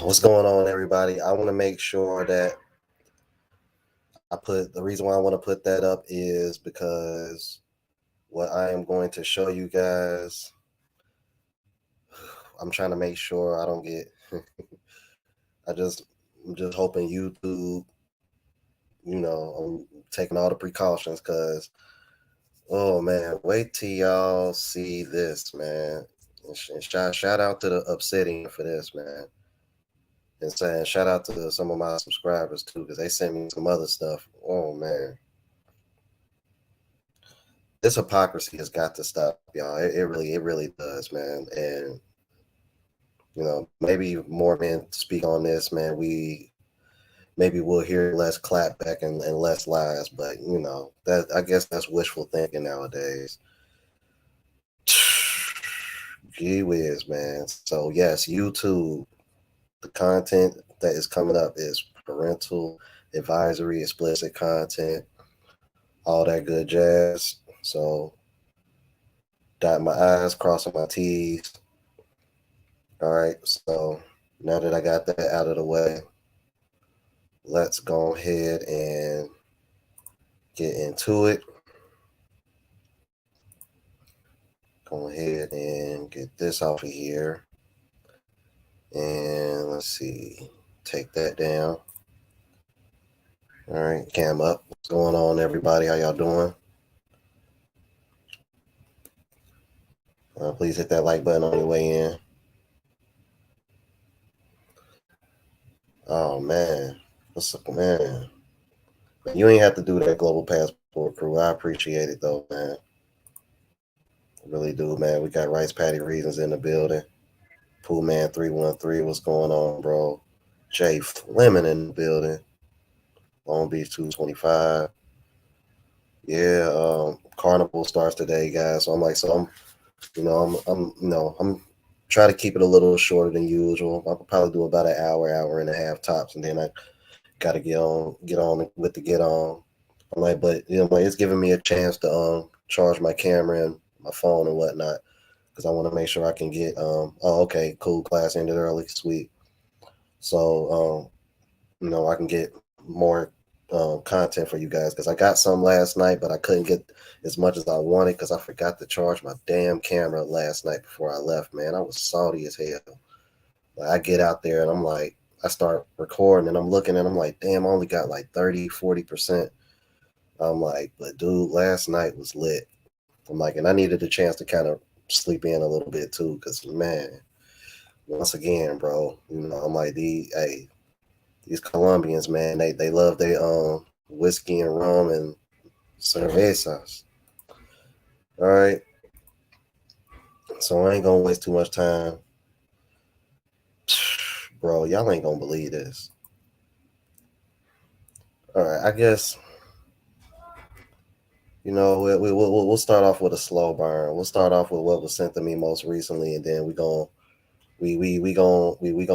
What's going on, everybody? I want to make sure that the reason why I want to put that up is because what I am going to show you guys, I'm trying to make sure I don't get, I'm just hoping YouTube, I'm taking all the precautions because, oh man, wait till y'all see this, man. And shout out to the Obsidian for this, man. And saying shout out to some of my subscribers too, because they sent me some other stuff. Oh man, this hypocrisy has got to stop, y'all. It really does, man. And maybe more men speak on this, man. Maybe we'll hear less clapback and less lies, but that I guess that's wishful thinking nowadays. Gee whiz, man. So yes, YouTube, the content that is coming up is parental advisory, explicit content, all that good jazz. So dot my I's, crossing my T's. All right, so now that I got that out of the way, let's go ahead and get into it. Go ahead and get this off of here. And let's see, take that down. All right, cam up. What's going on, everybody? How y'all doing? Please hit that like button on your way in. Oh man, what's up, man? You ain't have to do that global passport, crew. I appreciate it though, man. I really do, man. We got Rice Patty Reasons in the building. Pool Man 313, what's going on, bro? Jay Fleming in the building. Long Beach 225. Yeah, Carnival starts today, guys. So I'm trying to keep it a little shorter than usual. I'll probably do about an hour and a half tops, and then I gotta get on with the get on. I'm like, but it's giving me a chance to charge my camera and my phone and whatnot, because I want to make sure I can get okay, cool, class ended early, sweet. So I can get more content for you guys because I got some last night, but I couldn't get as much as I wanted because I forgot to charge my damn camera last night before I left. Man, I was salty as hell. Like, I get out there and I'm like, I start recording and I'm looking and I'm like, damn, I only got like 30-40%. I'm like, but dude, last night was lit. I'm like, and I needed a chance to kind of sleep in a little bit too because, man, once again, bro, I'm like, these Colombians, man, they love their whiskey and rum and cervezas. All right. So I ain't gonna waste too much time. Bro, y'all ain't gonna believe this. All right, I guess we'll start off with a slow burn. We'll start off with what was sent to me most recently, and then we gonna heat up. We're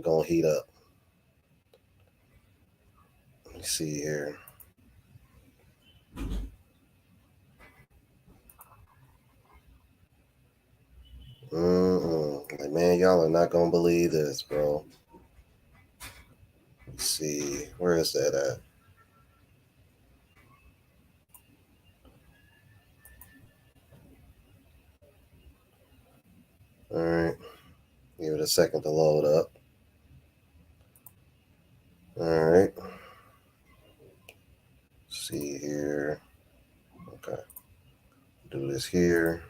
gonna heat up. Let me see here. Like, man, y'all are not gonna believe this, bro. Let's see, where is that at? All right, give it a second to load up. All right, let's see here. Okay, do this here.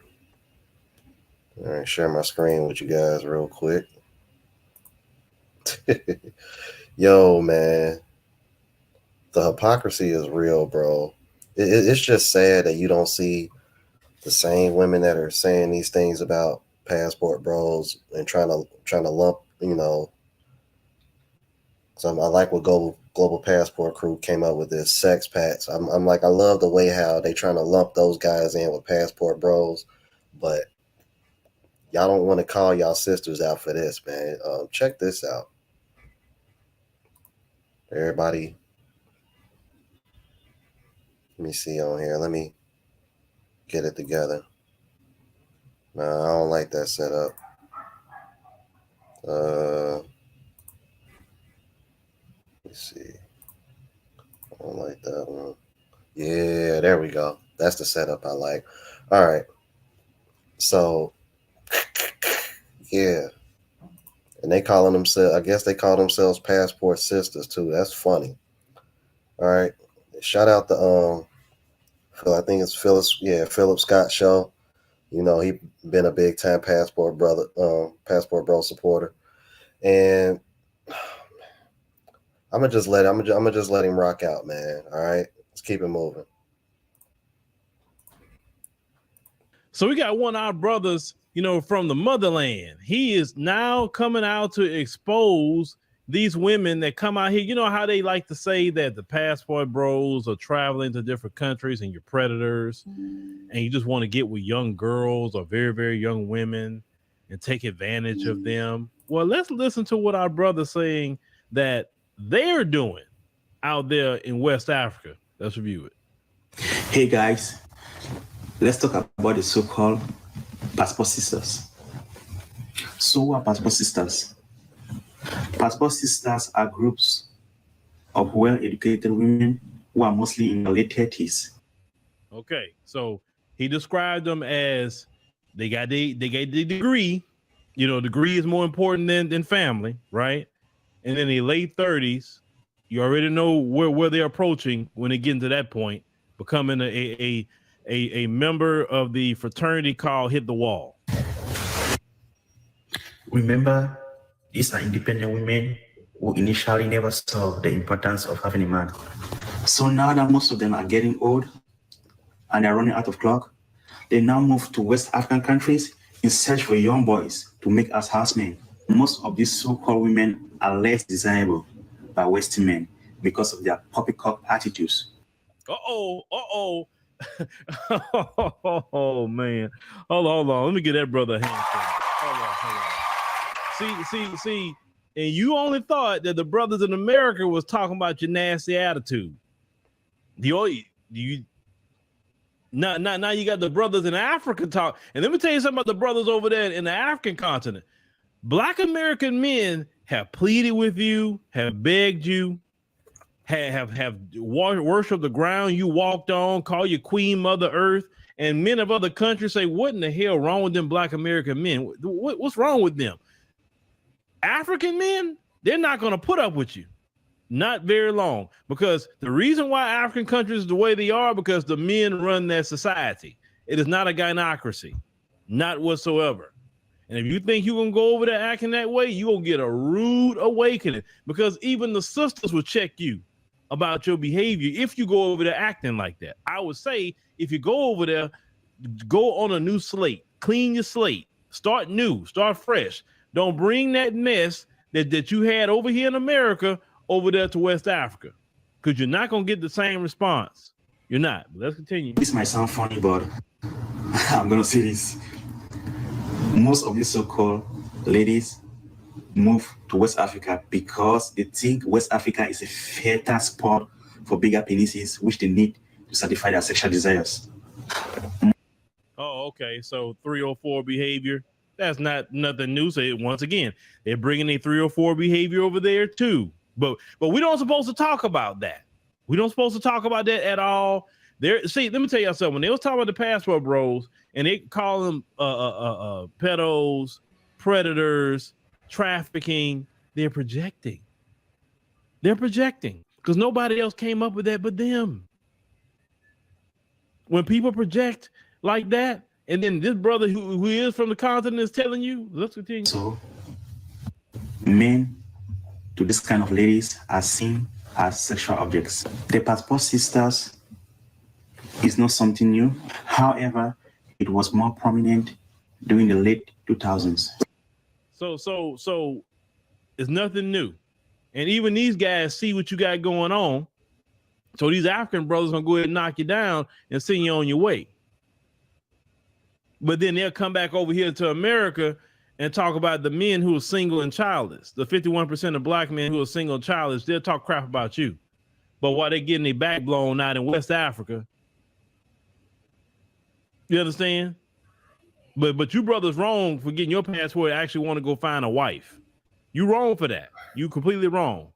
All right, share my screen with you guys real quick. Yo, man, the hypocrisy is real, bro. It's just sad that you don't see the same women that are saying these things about passport bros and trying to lump, So I like what Global Passport Crew came up with this sex packs. I'm like, I love the way how they trying to lump those guys in with passport bros, but y'all don't want to call y'all sisters out for this, man. Check this out, everybody. Let me see on here. Let me get it together. No, I don't like that setup. Let's see. I don't like that one. Yeah, there we go. That's the setup I like. All right. So, yeah. And they calling themselves, I guess they call themselves passport sisters too. That's funny. All right. Shout out to Phil, I think it's Philip Scott show. He been a big time passport bro supporter. And I'm gonna just let him rock out, man. All right. Let's keep it moving. So we got one of our brothers, from the motherland. He is now coming out to expose these women that come out here. You know how they like to say that the passport bros are traveling to different countries and you're predators and you just want to get with young girls or very, very young women and take advantage of them. Well, let's listen to what our brother's saying that they're doing out there in West Africa. Let's review it. Hey guys, let's talk about the so-called passport sisters. So who are passport sisters? Passport sisters are groups of well-educated women who are mostly in their late 30s. Okay, so he described them as they got the degree. Degree is more important than family, right? And in the late 30s, you already know where they're approaching when they get into that point, becoming a member of the fraternity called Hit the Wall. Remember, these are independent women who initially never saw the importance of having a man. So now that most of them are getting old and they're running out of clock, they now move to West African countries in search for young boys to make as housemen. Most of these so-called women are less desirable by Western men because of their poppycock attitudes. Oh, man. Hold on. Let me get that brother a hand. Hold on. See. And you only thought that the brothers in America was talking about your nasty attitude. Now you got the brothers in Africa talk. And let me tell you something about the brothers over there in the African continent. Black American men have pleaded with you, have begged you, have worshipped the ground you walked on, call you Queen Mother Earth, and men of other countries say, what in the hell wrong with them Black American men? What's wrong with them? African men, they're not going to put up with you. Not very long, because the reason why African countries are the way they are, because the men run their society. It is not a gynocracy, not whatsoever. And if you think you're going to go over there acting that way, you're going to get a rude awakening, because even the sisters will check you about your behavior if you go over there acting like that. I would say if you go over there, go on a new slate, clean your slate, start new, start fresh. Don't bring that mess that you had over here in America over there to West Africa, because you're not going to get the same response. You're not. But let's continue. This might sound funny, but I'm going to say this. Most of these so-called ladies move to West Africa because they think West Africa is a fertile spot for bigger penises, which they need to satisfy their sexual desires. Oh, okay. So 304 behavior. That's not nothing new. So once again, they're bringing a 304 behavior over there too. But we don't supposed to talk about that. We don't supposed to talk about that at all. See, let me tell y'all something. When they was talking about the passport bros and they call them pedos, predators, trafficking, they're projecting. They're projecting because nobody else came up with that but them. When people project like that, and then this brother who is from the continent is telling you, let's continue. So, men to this kind of ladies are seen as sexual objects. The passport sisters is not something new. However, it was more prominent during the late 2000s. So it's nothing new. And even these guys see what you got going on. So these African brothers gonna go ahead and knock you down and send you on your way. But then they'll come back over here to America and talk about the men who are single and childless. The 51% of Black men who are single and childless, they'll talk crap about you. But while they're getting their back blown out in West Africa, you understand? But you brothers wrong for getting your passport and actually want to go find a wife. You wrong for that. You completely wrong.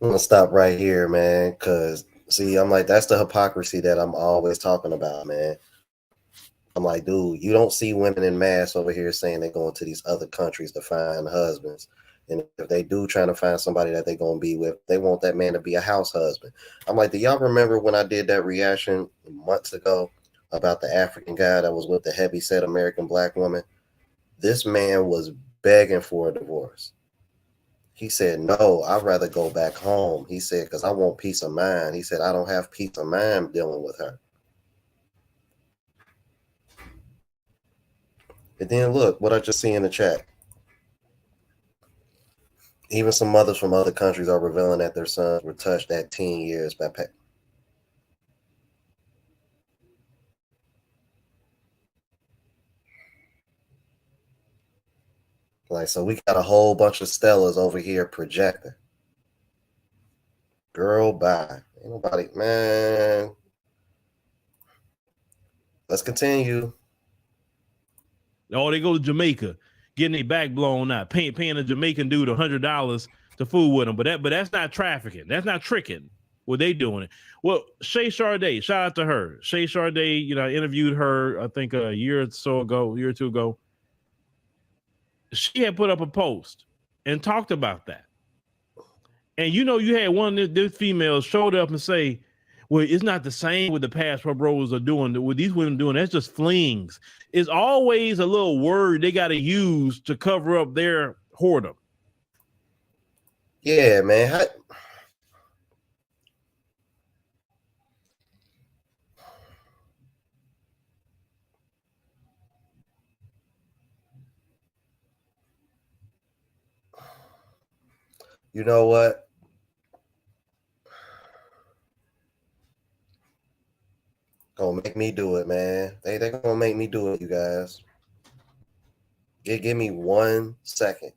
I'm gonna stop right here, man, because see, I'm like, that's the hypocrisy that I'm always talking about, man. I'm like, dude, you don't see women in mass over here saying they're going to these other countries to find husbands. And if they do trying to find somebody that they're going to be with, they want that man to be a house husband. I'm like, do y'all remember when I did that reaction months ago about the African guy that was with the heavyset American Black woman? This man was begging for a divorce. He said, no, I'd rather go back home. He said, because I want peace of mind. He said, I don't have peace of mind dealing with her. And then look, what I just see in the chat. Even some mothers from other countries are revealing that their sons were touched at teen years by like, so we got a whole bunch of Stellas over here projecting. Girl, bye. Ain't nobody, man. Let's continue. Oh, they go to Jamaica, getting their back blown out, paying a Jamaican dude $100 to fool with them. But that's not trafficking. That's not tricking. What they doing it. Well, Shay Sade, shout out to her. Shay Sade, I interviewed her, I think a year or two ago. She had put up a post and talked about that. And you had one of these females showed up and say, well, it's not the same what the passport bros are doing. What these women doing, that's just flings. It's always a little word they got to use to cover up their whoredom. Yeah, man. You know what? Gonna make me do it, man. They're gonna make me do it, you guys. Give me 1 second.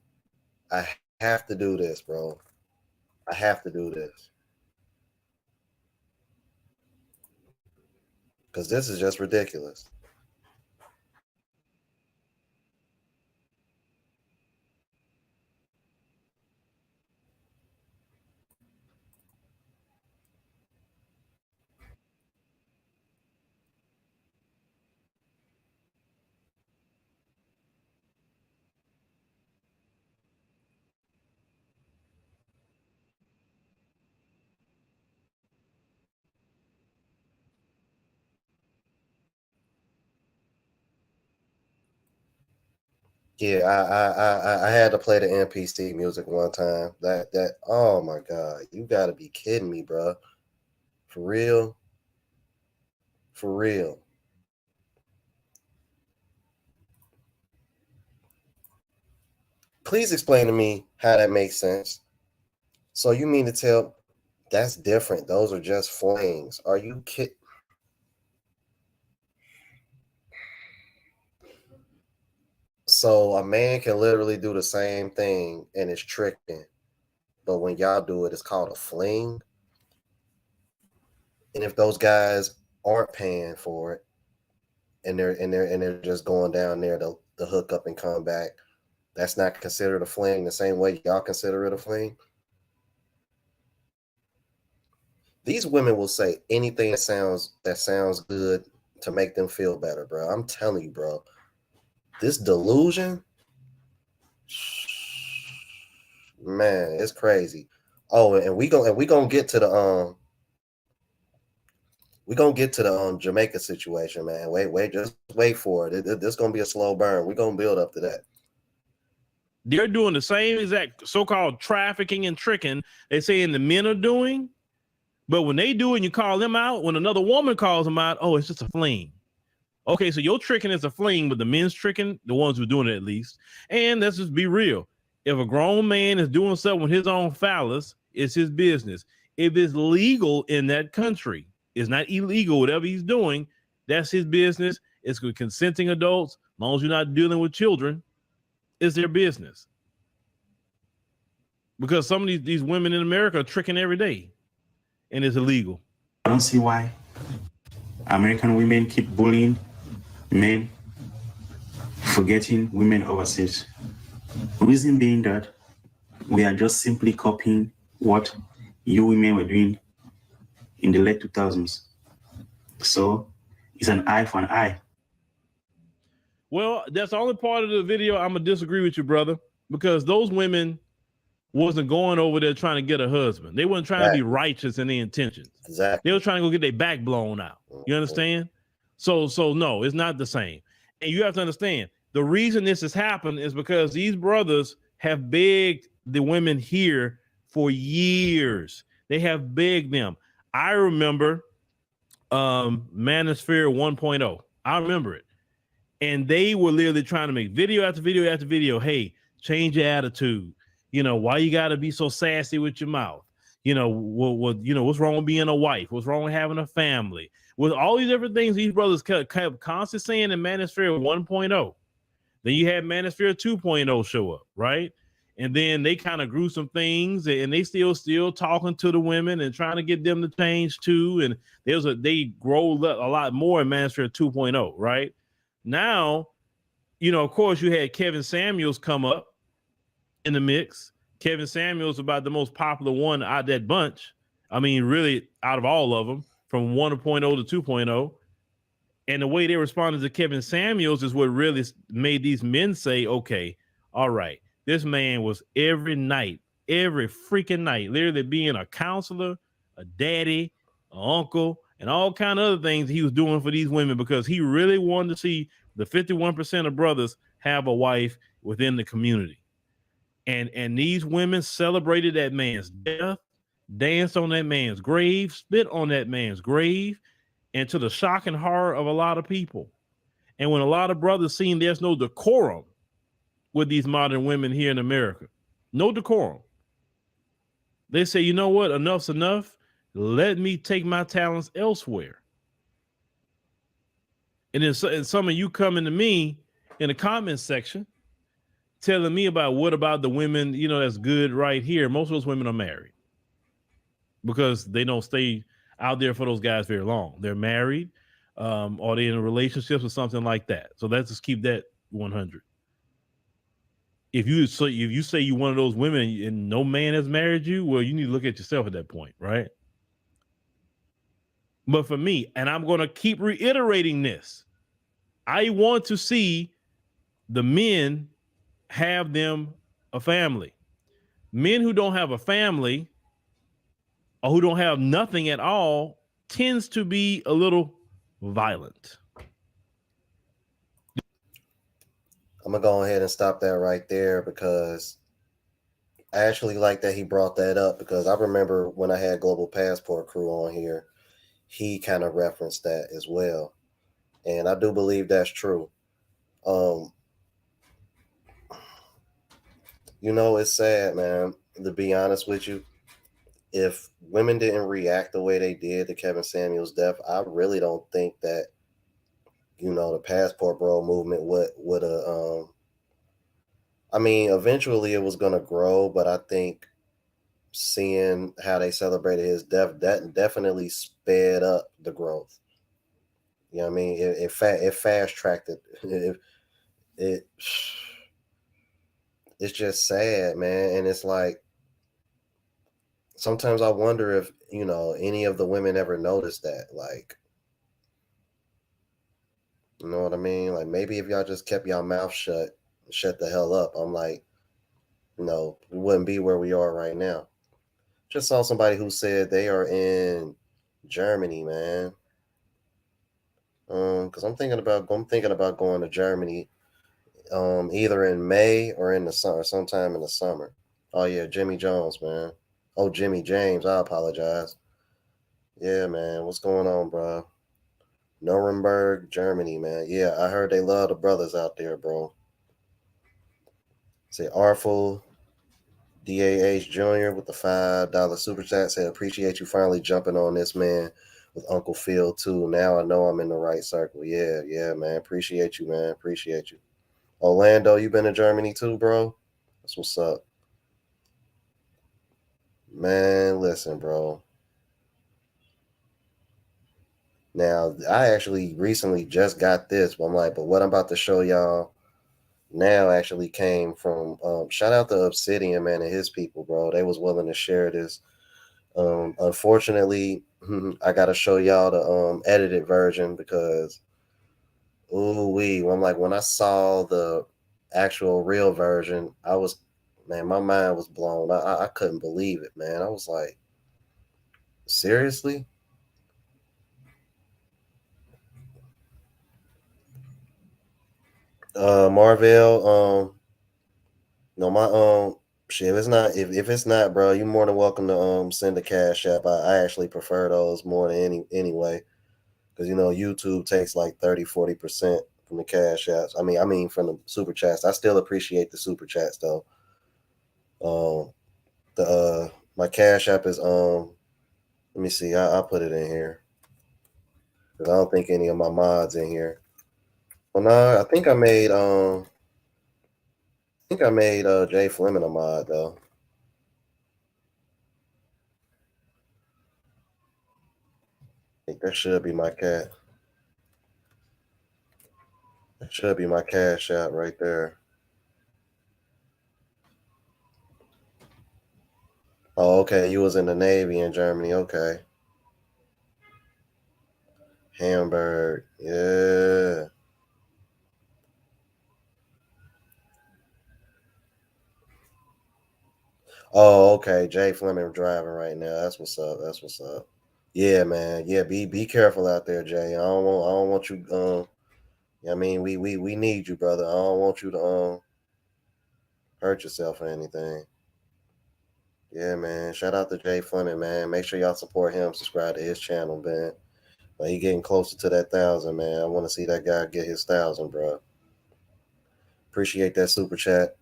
I have to do this, bro. I have to do this. Because this is just ridiculous. Yeah, I had to play the NPC music one time. That oh my god, you gotta be kidding me, bro. For real, for real. Please explain to me how that makes sense. So you mean to tell that's different? Those are just flings. Are you kidding? So a man can literally do the same thing and it's tricking, but when y'all do it, it's called a fling. And if those guys aren't paying for it, and they're just going down there to hook up and come back, that's not considered a fling the same way y'all consider it a fling. These women will say anything that sounds good to make them feel better, bro. I'm telling you, bro. This delusion, man, it's crazy. Oh, and we gonna get to the Jamaica situation, man. Wait, just wait for it. This gonna be a slow burn. We're gonna build up to that. They're doing the same exact so-called trafficking and tricking they saying the men are doing, but when they do it and you call them out, when another woman calls them out, oh, it's just a fling. Okay, so your tricking is a fling, but the men's tricking, the ones who are doing it at least. And let's just be real. If a grown man is doing something with his own phallus, it's his business. If it's legal in that country, it's not illegal, whatever he's doing, that's his business. It's with consenting adults, as long as you're not dealing with children, it's their business. Because some of these women in America are tricking every day, and it's illegal. I don't see why American women keep bullying men, forgetting women overseas. Reason being that we are just simply copying what you women were doing in the late 2000s. So it's an eye for an eye. Well, that's the only part of the video I'm going to disagree with you, brother, because those women wasn't going over there trying to get a husband. They weren't trying to be righteous in their intentions. Exactly. They were trying to go get their back blown out. You understand? So no, it's not the same. And you have to understand, the reason this has happened is because these brothers have begged the women here for years. They have begged them. I remember Manosphere 1.0. I remember it. And they were literally trying to make video after video after video. Hey, change your attitude. You know, why you got to be so sassy with your mouth? You know, what's wrong with being a wife? What's wrong with having a family? With all these different things these brothers kept constantly saying in Manosphere 1.0. Then you had Manosphere 2.0 show up, right? And then they kind of grew some things, and they still talking to the women and trying to get them to change too. And they grow a lot more in Manosphere 2.0, right? Now, you know, of course, you had Kevin Samuels come up in the mix. Kevin Samuels about the most popular one out of that bunch. I mean, really, out of all of them, from 1.0 to 2.0. And the way they responded to Kevin Samuels is what really made these men say, okay, all right, this man was every freaking night, literally being a counselor, a daddy, an uncle, and all kind of other things he was doing for these women because he really wanted to see the 51% of brothers have a wife within the community. And these women celebrated that man's death, danced on that man's grave, spit on that man's grave, and to the shock and horror of a lot of people. And when a lot of brothers seen there's no decorum with these modern women here in America, no decorum, they say, you know what, enough's enough. Let me take my talents elsewhere. And then some of you coming to me in the comments section telling me about what about the women, you know, that's good right here. Most of those women are married because they don't stay out there for those guys very long. They're married or they're in relationships or something like that. So let's just keep that 100. If you say you're one of those women and no man has married you, well, you need to look at yourself at that point, right? But for me, and I'm going to keep reiterating this, I want to see the men have them a family. Men who don't have a family or who don't have nothing at all tends to be a little violent. I'm gonna go ahead and stop that right there because I actually like that he brought that up because I remember when I had Global Passport Crew on here, he kind of referenced that as well, and I do believe that's true. Um, it's sad, man. To be honest with you, if women didn't react the way they did to Kevin Samuels' death, I really don't think that the passport bro movement would have. I mean, eventually it was gonna grow, but I think seeing how they celebrated his death, that definitely sped up the growth. You know what I mean? It fast tracked it. It it's just sad, man, and it's like sometimes I wonder if any of the women ever noticed that, like, you know what I mean? Like maybe if y'all just kept y'all mouth shut the hell up, I'm like, we wouldn't be where we are right now. Just saw somebody who said they are in Germany, man. Because I'm thinking about going to Germany, either in May or in the summer, sometime in the summer. Oh yeah, Jimmy Jones, man. Oh, Jimmy James. I apologize. Yeah, man. What's going on, bro? Nuremberg, Germany, man. Yeah, I heard they love the brothers out there, bro. Say Artful DAH Jr. with the $5 super chat said, appreciate you finally jumping on this, man, with Uncle Phil too. Now I know I'm in the right circle. Yeah, yeah, man. Appreciate you, man. Appreciate you. Orlando, you been to Germany too, bro? That's what's up. Man, listen, bro. Now, I actually recently just got this, but I'm like, but what I'm about to show y'all now actually came from shout out to Obsidian, man, and his people, bro. They was willing to share this. Unfortunately, I gotta show y'all the edited version because ooh wee. I'm like, when I saw the actual real version, I was, man, my mind was blown. I couldn't believe it, man. I was like, seriously? Marvel, no, my shit. If it's not, bro, you're more than welcome to send a cash app. I actually prefer those more than anyway. Because YouTube takes like 30-40% from the cash apps. I mean from the super chats. I still appreciate the super chats though. The my cash app is let me see, I'll put it in here. Because I don't think any of my mods in here. Well no, I think I made Jay Fleming a mod though. I think that should be my cat. That should be my cash app right there. Oh, okay. You was in the Navy in Germany. Okay. Hamburg. Yeah. Oh, okay. Jay Fleming driving right now. That's what's up. That's what's up. Yeah, man. Yeah, be careful out there, Jay. I don't want you I mean we need you, brother. I don't want you to hurt yourself or anything. Yeah, man. Shout out to Jay Fleming, man. Make sure y'all support him. Subscribe to his channel, man. Like he getting closer to that 1,000, man. I want to see that guy get his 1,000, bro. Appreciate that super chat.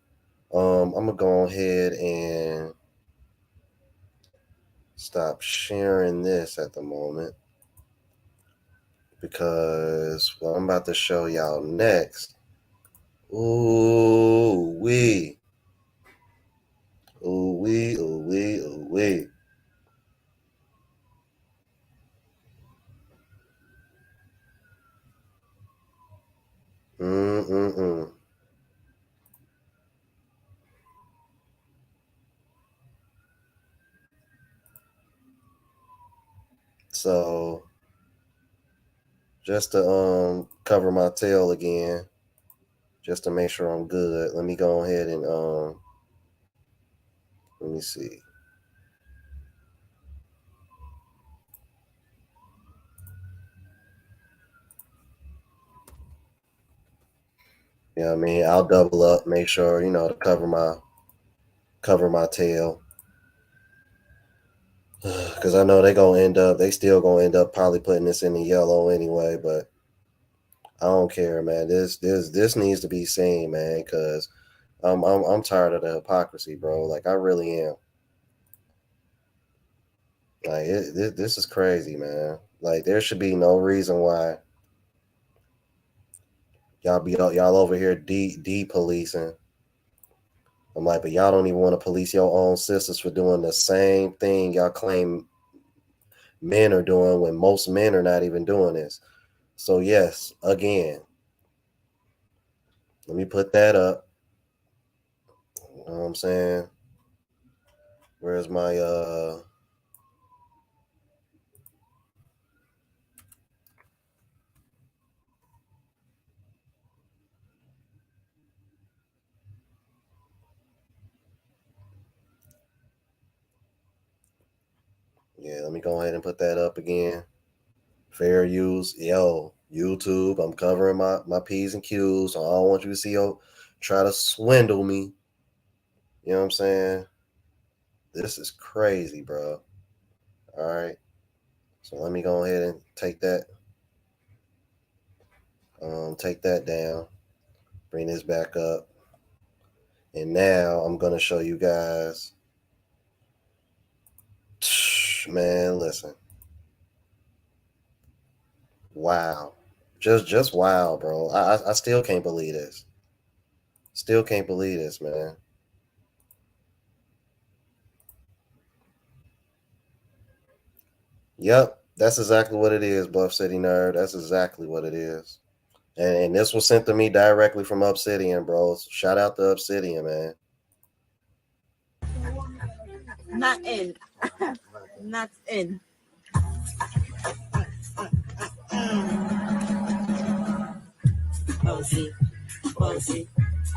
I'm gonna go ahead and stop sharing this at the moment because what I'm about to show y'all next. Ooh wee, ooh wee, ooh wee, ooh wee. Mm. So just to cover my tail again, just to make sure I'm good. Let me go ahead and let me see. You know what I mean? I'll double up, make sure, to cover my tail. Because I know they still gonna end up probably putting this in the yellow anyway, but I don't care, man. This needs to be seen, man, because I'm tired of the hypocrisy, bro. Like, I really am. Like, this is crazy, man. Like, there should be no reason why y'all over here de-policing. I'm like, but y'all don't even want to police your own sisters for doing the same thing y'all claim men are doing when most men are not even doing this. So yes, again, let me put that up. You know what I'm saying? Where's my yeah, let me go ahead and put that up again. Fair use. Yo, YouTube, I'm covering my P's and Q's. So I don't want you to see try to swindle me. You know what I'm saying? This is crazy, bro. All right. So let me go ahead and take that down. Bring this back up. And now I'm gonna show you guys. Man, listen. Wow. Just wow, bro. I still can't believe this. Still can't believe this, man. Yep, that's exactly what it is, Buff City Nerd. That's exactly what it is. And this was sent to me directly from Obsidian, bro. So shout out to Obsidian, man. Not in. Not in. Bossy. Bossy.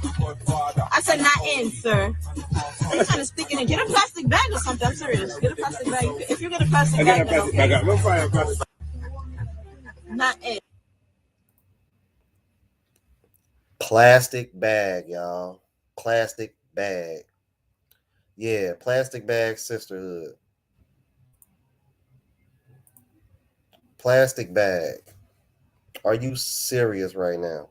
I said not in, sir. You're trying to stick it in. Get a plastic bag or something. I'm serious. Get a plastic bag. If you get a plastic bag, then okay. We'll find a plastic. Not in. Plastic bag, y'all. Plastic bag. Yeah, plastic bag sisterhood. Plastic bag. Are you serious right now?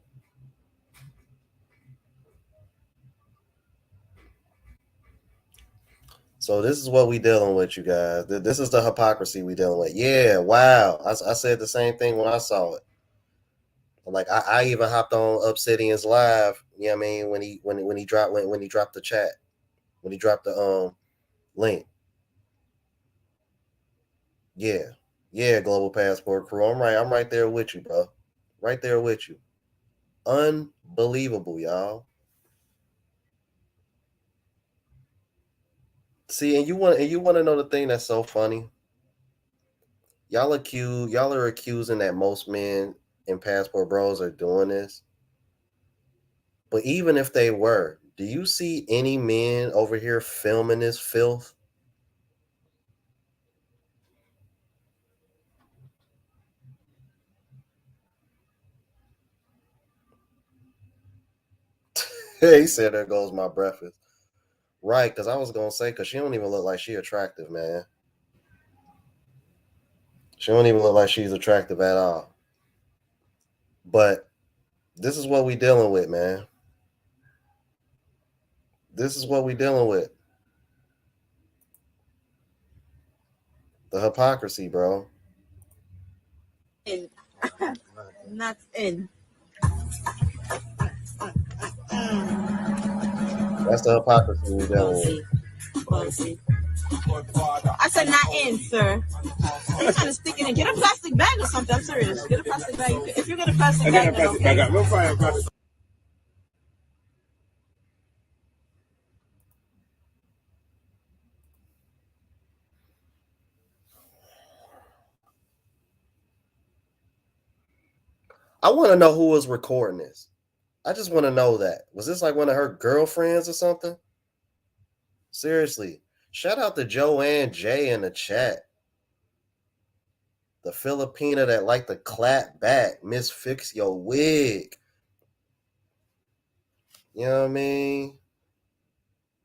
So this is what we dealing with, you guys. This is the hypocrisy we dealing with. Yeah, wow. I said the same thing when I saw it. Like I even hopped on Obsidian's live. You know what I mean? When he dropped the chat, when he dropped the link. Yeah, Global Passport Crew. I'm right there with you, bro. Right there with you. Unbelievable, y'all. See, and you want to know the thing that's so funny? Y'all are accusing that most men in Passport Bros are doing this. But even if they were, do you see any men over here filming this filth? He said, there goes my breakfast. Right, because I was going to say, because she don't even look like she attractive, man. She don't even look like she's attractive at all. But this is what we dealing with, man. This is what we dealing with. The hypocrisy, bro. In. Not in. That's the hypocrisy we dealing with. Bossy. I said not in, sir. You're trying to stick it in. Get a plastic bag or something. I'm serious. Get a plastic bag. If you get a plastic bag, then okay. We'll find a plastic. I want to know who was recording this. I just want to know that. Was this like one of her girlfriends or something? Seriously. Shout out to Joanne J in the chat. The Filipina that like to clap back. Miss Fix Your Wig. You know what I mean?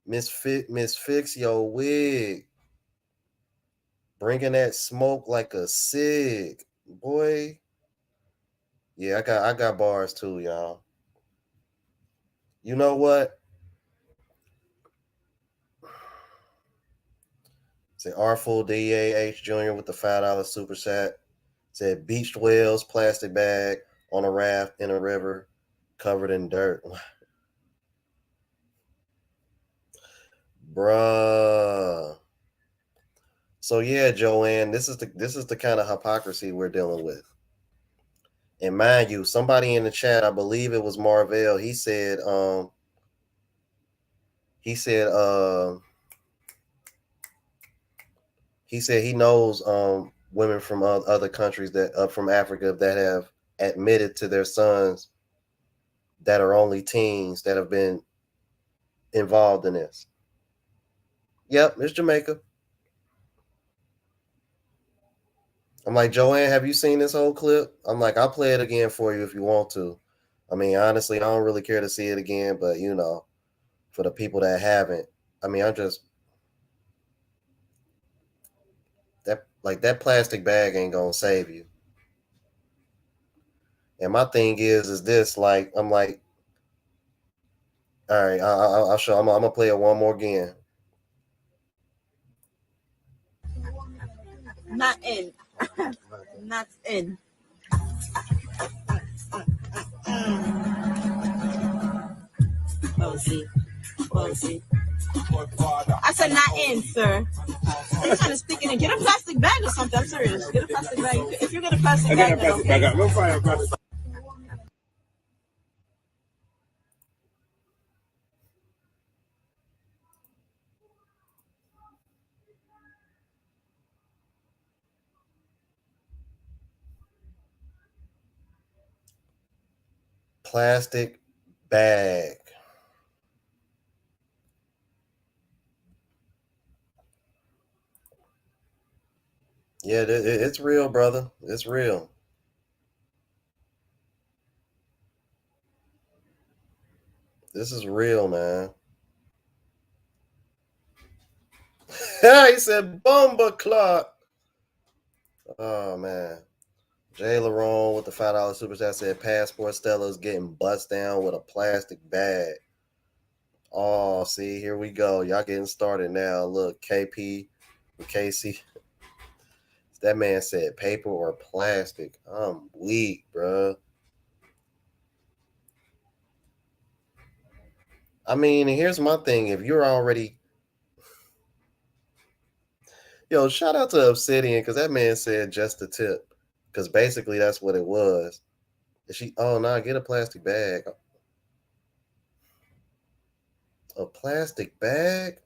Miss Fix your wig. Bringing that smoke like a cig. Boy. Yeah, I got bars too, y'all. You know what? Say Artful DAH Jr. with the $5 super chat. Said beached whales, plastic bag on a raft in a river covered in dirt. Bruh. So yeah, Joanne, this is the kind of hypocrisy we're dealing with. And mind you, somebody in the chat, I believe it was Marvell, he said he said he knows women from other countries that from Africa that have admitted to their sons that are only teens that have been involved in this. Yep, it's Jamaica. I'm like, Joanne, have you seen this whole clip? I'm like, I'll play it again for you if you want to. I mean, honestly, I don't really care to see it again, but you know, for the people that haven't, I mean, that plastic bag ain't gonna save you. And my thing is this, like, I'm like, all right, I'll show. I'm gonna play it one more again. Not in. Not in. Bossy. I said not in, sir. You're trying to stick it in. Get a plastic bag or something. I'm serious. Get a plastic bag. If you get a plastic bag, then okay. We'll find a plastic bag. Plastic bag. Yeah, it's real, brother. It's real. This is real, man. He said bomba clock. Oh man. Jay Larone with the $5 super chat said Passport Stella's getting bust down with a plastic bag. Oh, see, here we go. Y'all getting started now. Look, KP and Casey. That man said paper or plastic. I'm weak, bro. I mean, here's my thing. If you're already, yo, shout out to Obsidian because that man said just a tip. Because basically that's what it was. Oh no, get a plastic bag. A plastic bag?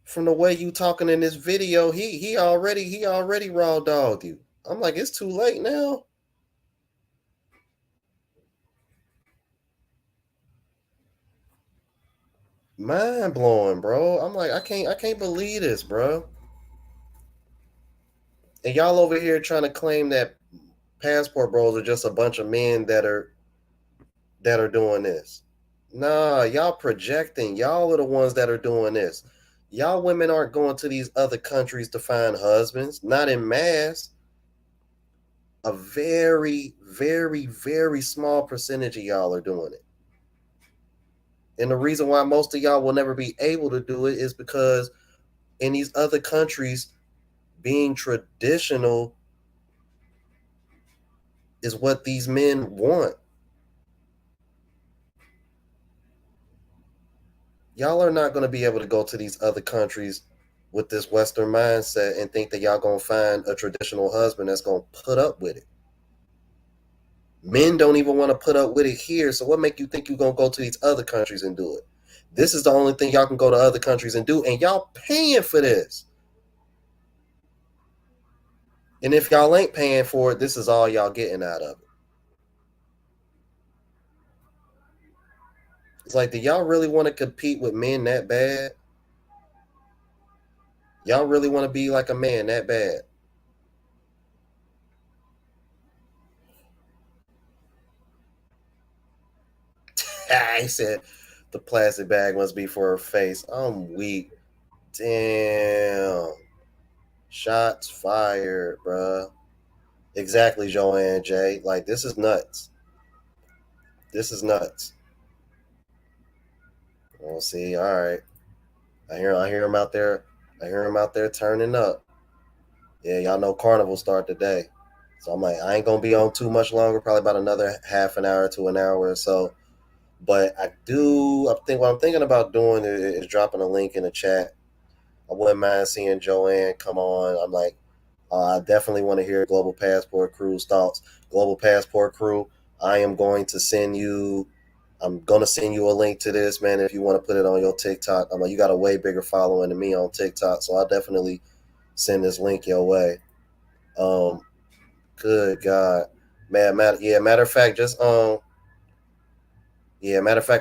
From the way you talking in this video, he already raw dogged you. I'm like, it's too late now. Mind blowing, bro. I'm like, I can't believe this, bro. And y'all over here trying to claim that Passport Bros are just a bunch of men that are doing this. Nah, y'all projecting. Y'all are the ones that are doing this. Y'all women aren't going to these other countries to find husbands, not in mass. A very, very, very small percentage of y'all are doing it. And the reason why most of y'all will never be able to do it is because in these other countries, being traditional is what these men want. Y'all are not going to be able to go to these other countries with this Western mindset and think that y'all going to find a traditional husband that's going to put up with it. Men don't even want to put up with it here. So what make you think you're going to go to these other countries and do it? This is the only thing y'all can go to other countries and do. And y'all paying for this. And if y'all ain't paying for it, this is all y'all getting out of it. It's like, do y'all really want to compete with men that bad? Y'all really want to be like a man that bad? He said the plastic bag must be for her face. I'm weak. Damn. Shots fired, bruh. Exactly, Joanne J. Like, this is nuts. This is nuts. We'll see. All right. I hear him out there. I hear him out there turning up. Yeah, y'all know Carnival start today. So I'm like, I ain't gonna be on too much longer, probably about another half an hour to an hour or so. But I think what I'm thinking about doing is dropping a link in the chat. I wouldn't mind seeing Joanne come on. I'm like, I definitely want to hear Global Passport Crew's thoughts. Global Passport Crew, I'm going to send you a link to this, man, if you want to put it on your TikTok. I'm like, you got a way bigger following than me on TikTok, so I'll definitely send this link your way. Good God. Matter of fact,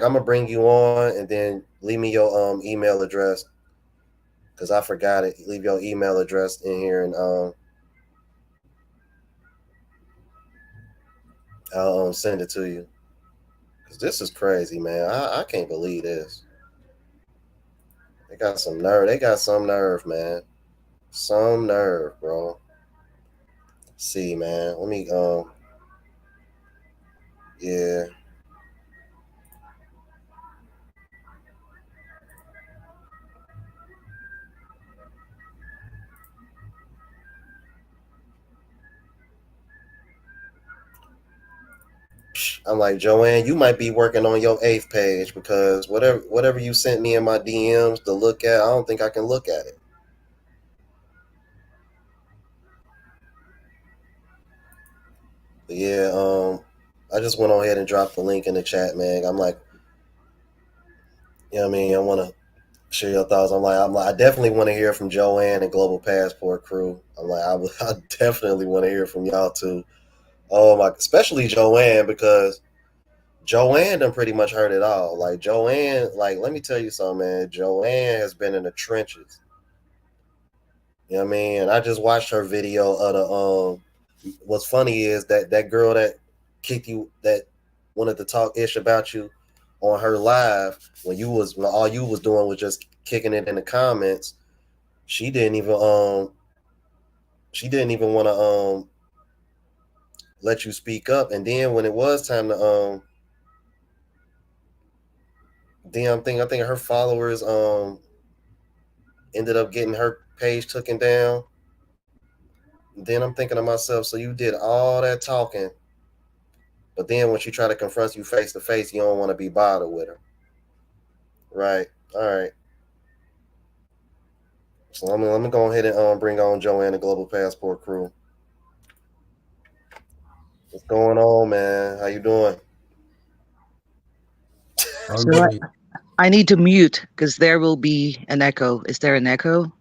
I'm gonna bring you on and then leave me your email address, because I forgot it. Leave your email address in here, and I'll send it to you. Because this is crazy, man. I can't believe this. They got some nerve. They got some nerve, man. Some nerve, bro. Let's see, man. Let me yeah. I'm like, Joanne, you might be working on your 8th page, because whatever you sent me in my DMs to look at, I don't think I can look at it. But yeah, I just went on ahead and dropped the link in the chat, man. I'm like, you know what I mean? I want to share your thoughts. I'm like, I definitely want to hear from Joanne and Global Passport Crew. I'm like, I definitely want to hear from y'all too. Oh my, especially Joanne, because Joanne done pretty much heard it all. Like Joanne, like, let me tell you something, man. Joanne has been in the trenches. You know what I mean? And I just watched her video of the what's funny is that girl that kicked you, that wanted to talk ish about you on her live, when all you was doing was just kicking it in the comments. She didn't even want to let you speak up. And then when it was time to then I think her followers ended up getting her page taken down. Then I'm thinking to myself, so you did all that talking, but then when she try to confront you face to face, you don't want to be bothered with her. Right. All right. So let me go ahead and bring on Joanne, the Global Passport Crew. What's going on, man? How you doing? So I need to mute because there will be an echo. Is there an echo?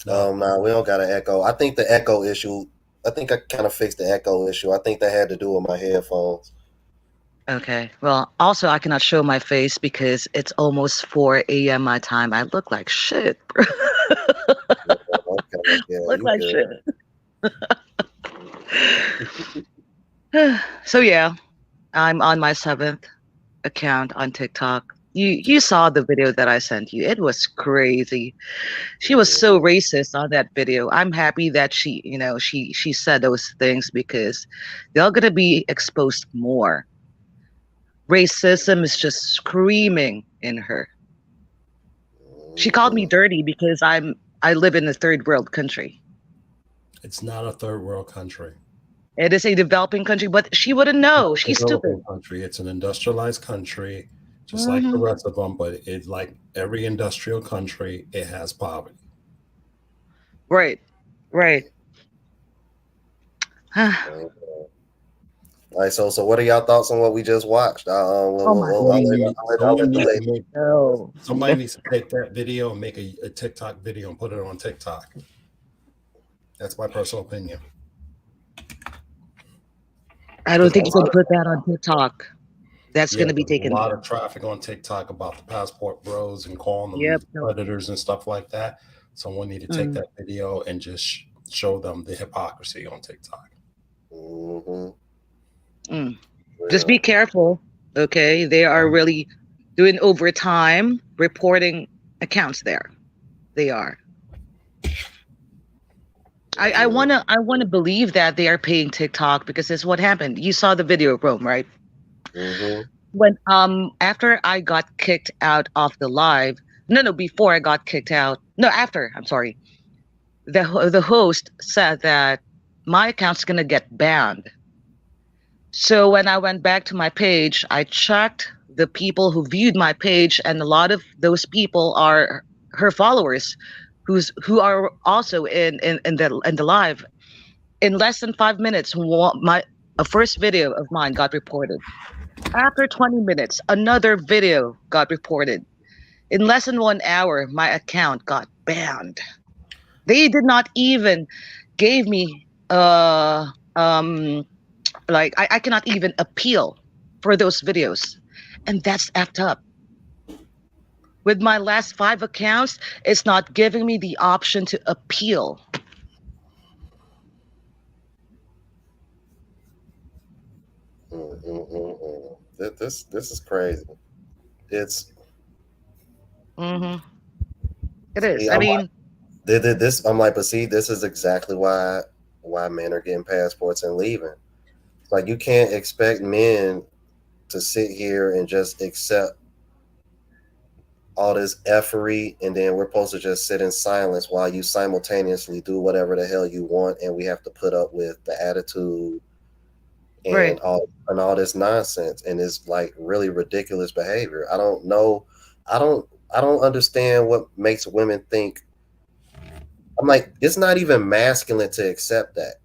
No, we don't got an echo. I think the echo issue, I think I kind of fixed the echo issue. I think that had to do with my headphones. Okay. Well, also I cannot show my face because it's almost 4 a.m. my time. I look like shit, bro. Okay, yeah, look like good. Shit. So yeah, I'm on my 7th account on TikTok. You saw the video that I sent you. It was crazy. She was so racist on that video. I'm happy that she said those things because they're gonna be exposed more. Racism is just screaming in her. She called me dirty because I live in a third world country. It's not a third world country. It is a developing country, but she wouldn't know. She's stupid. Country. It's an industrialized country, just like the rest of them. But it's like every industrial country, it has poverty. Right. All right, so what are y'all thoughts on what we just watched? Somebody needs to take that video and make a TikTok video and put it on TikTok. That's my personal opinion. I don't think you can put that on TikTok. That's going to be taken. A lot of traffic on TikTok about the passport bros and calling them predators and stuff like that. Someone need to take that video and just show them the hypocrisy on TikTok. Just be careful. Okay, they are really doing overtime reporting accounts there. They are. I wanna believe that they are paying TikTok because it's what happened. You saw the video, Rome, right? Mm-hmm. When after I got kicked out of the live, no, before I got kicked out, no, after, I'm sorry, the host said that my account's gonna get banned. So when I went back to my page, I checked the people who viewed my page, and a lot of those people are her followers, who are also in the live. In less than 5 minutes, my a first video of mine got reported. After 20 minutes, another video got reported. In less than 1 hour, my account got banned. They did not even gave me like I cannot even appeal for those videos. And that's effed up. With my last 5 accounts, it's not giving me the option to appeal. This is crazy. It's Mm-hmm. It is. see, I mean, this. I'm like, but see, this is exactly why men are getting passports and leaving. Like, you can't expect men to sit here and just accept all this effery, and then we're supposed to just sit in silence while you simultaneously do whatever the hell you want, and we have to put up with the attitude and right. all this nonsense, and it's like really ridiculous behavior. I don't know. I don't understand what makes women think. I'm like, it's not even masculine to accept that.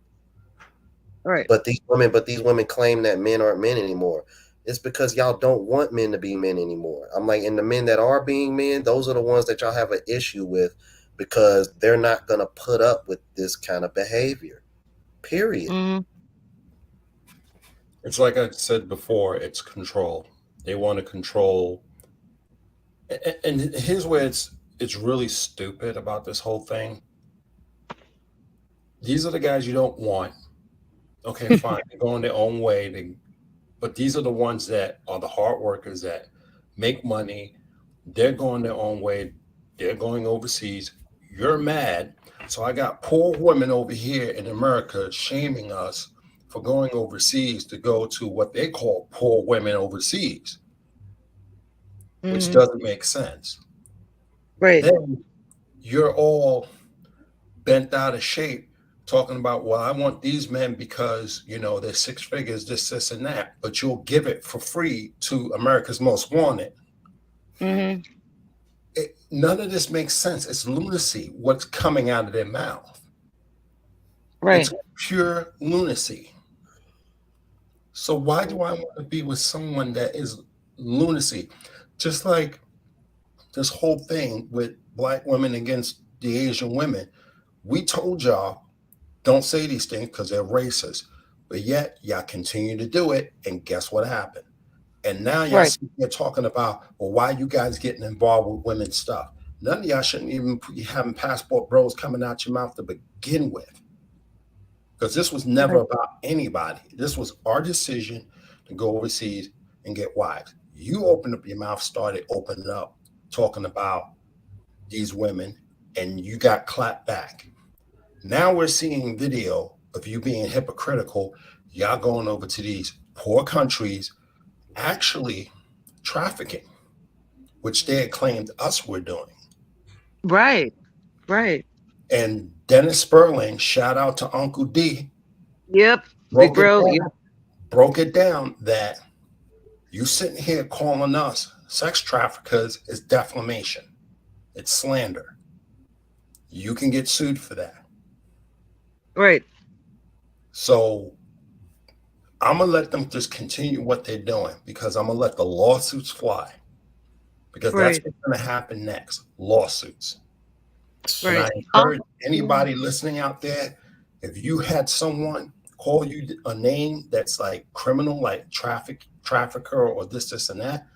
Right. But these women claim that men aren't men anymore. It's because y'all don't want men to be men anymore. I'm like, and the men that are being men, those are the ones that y'all have an issue with, because they're not gonna put up with this kind of behavior. Period. Mm-hmm. It's like I said before, it's control. They want to control. And here's where it's really stupid about this whole thing. These are the guys you don't want. Okay, fine. They're going their own way. But these are the ones that are the hard workers that make money. They're going their own way. They're going overseas. You're mad. So I got poor women over here in America shaming us for going overseas to go to what they call poor women overseas, which doesn't make sense. Right. Then you're all bent out of shape talking about, well, I want these men because, they're 6 figures, this, and that, but you'll give it for free to America's Most Wanted. Mm-hmm. None of this makes sense. It's lunacy, what's coming out of their mouth. Right. It's pure lunacy. So why do I want to be with someone that is lunacy? Just like this whole thing with Black women against the Asian women. We told y'all, don't say these things because they're racist. But yet, y'all continue to do it. And guess what happened? And now y'all sitting here talking about, well, why you guys getting involved with women's stuff? None of y'all shouldn't even be having passport bros coming out your mouth to begin with. Because this was never about anybody. This was our decision to go overseas and get wives. You opened up your mouth, started opening up, talking about these women, and you got clapped back. Now we're seeing video of you being hypocritical. Y'all going over to these poor countries, actually trafficking, which they had claimed us were doing. Right. Right. And Dennis Sperling, shout out to Uncle D. Yep. Big bro. Broke it down that you sitting here calling us sex traffickers is defamation. It's slander. You can get sued for that. Right. So I'm going to let them just continue what they're doing, because I'm going to let the lawsuits fly, because that's what's going to happen next. Lawsuits. Right. And I encourage anybody listening out there, if you had someone call you a name that's like criminal, like trafficker or this and that,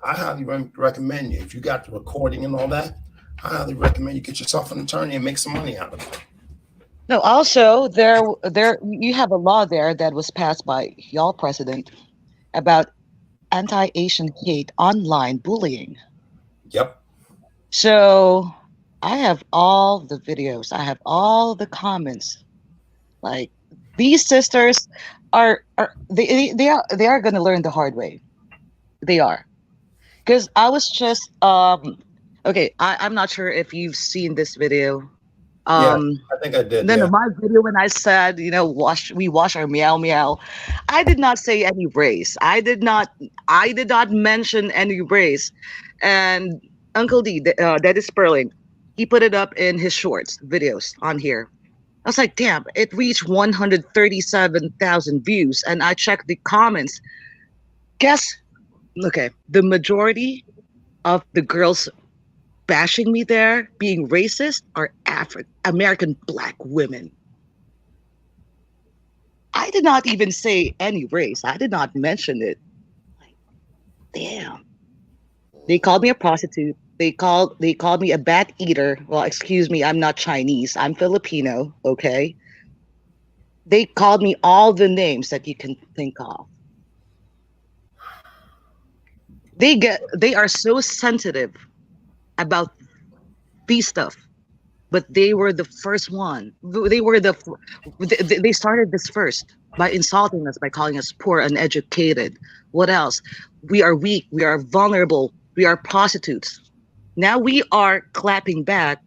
I highly recommend you. If you got the recording and all that, I highly recommend you get yourself an attorney and make some money out of it. No, also there you have a law there that was passed by y'all president about anti-Asian hate, online bullying. Yep. So I have all the videos. I have all the comments. Like these sisters are going to learn the hard way. They are. Because I was just okay, I'm not sure if you've seen this video. Yeah, I think I did. No, Yeah. my video when I said, we wash our meow meow. I did not say any race. I did not mention any race. And Uncle D, that is Sperling, he put it up in his shorts videos on here. I was like, damn, it reached 137,000 views. And I checked the comments. Guess, okay, the majority of the girls bashing me there, being racist, are American black women. I did not even say any race. I did not mention it. Like, damn. They called me a prostitute. They called me a bat eater. Well, excuse me, I'm not Chinese. I'm Filipino, okay? They called me all the names that you can think of. They are so sensitive about these stuff, but they were the first one. They started this first by insulting us, by calling us poor, uneducated. What else? We are weak. We are vulnerable. We are prostitutes. Now we are clapping back.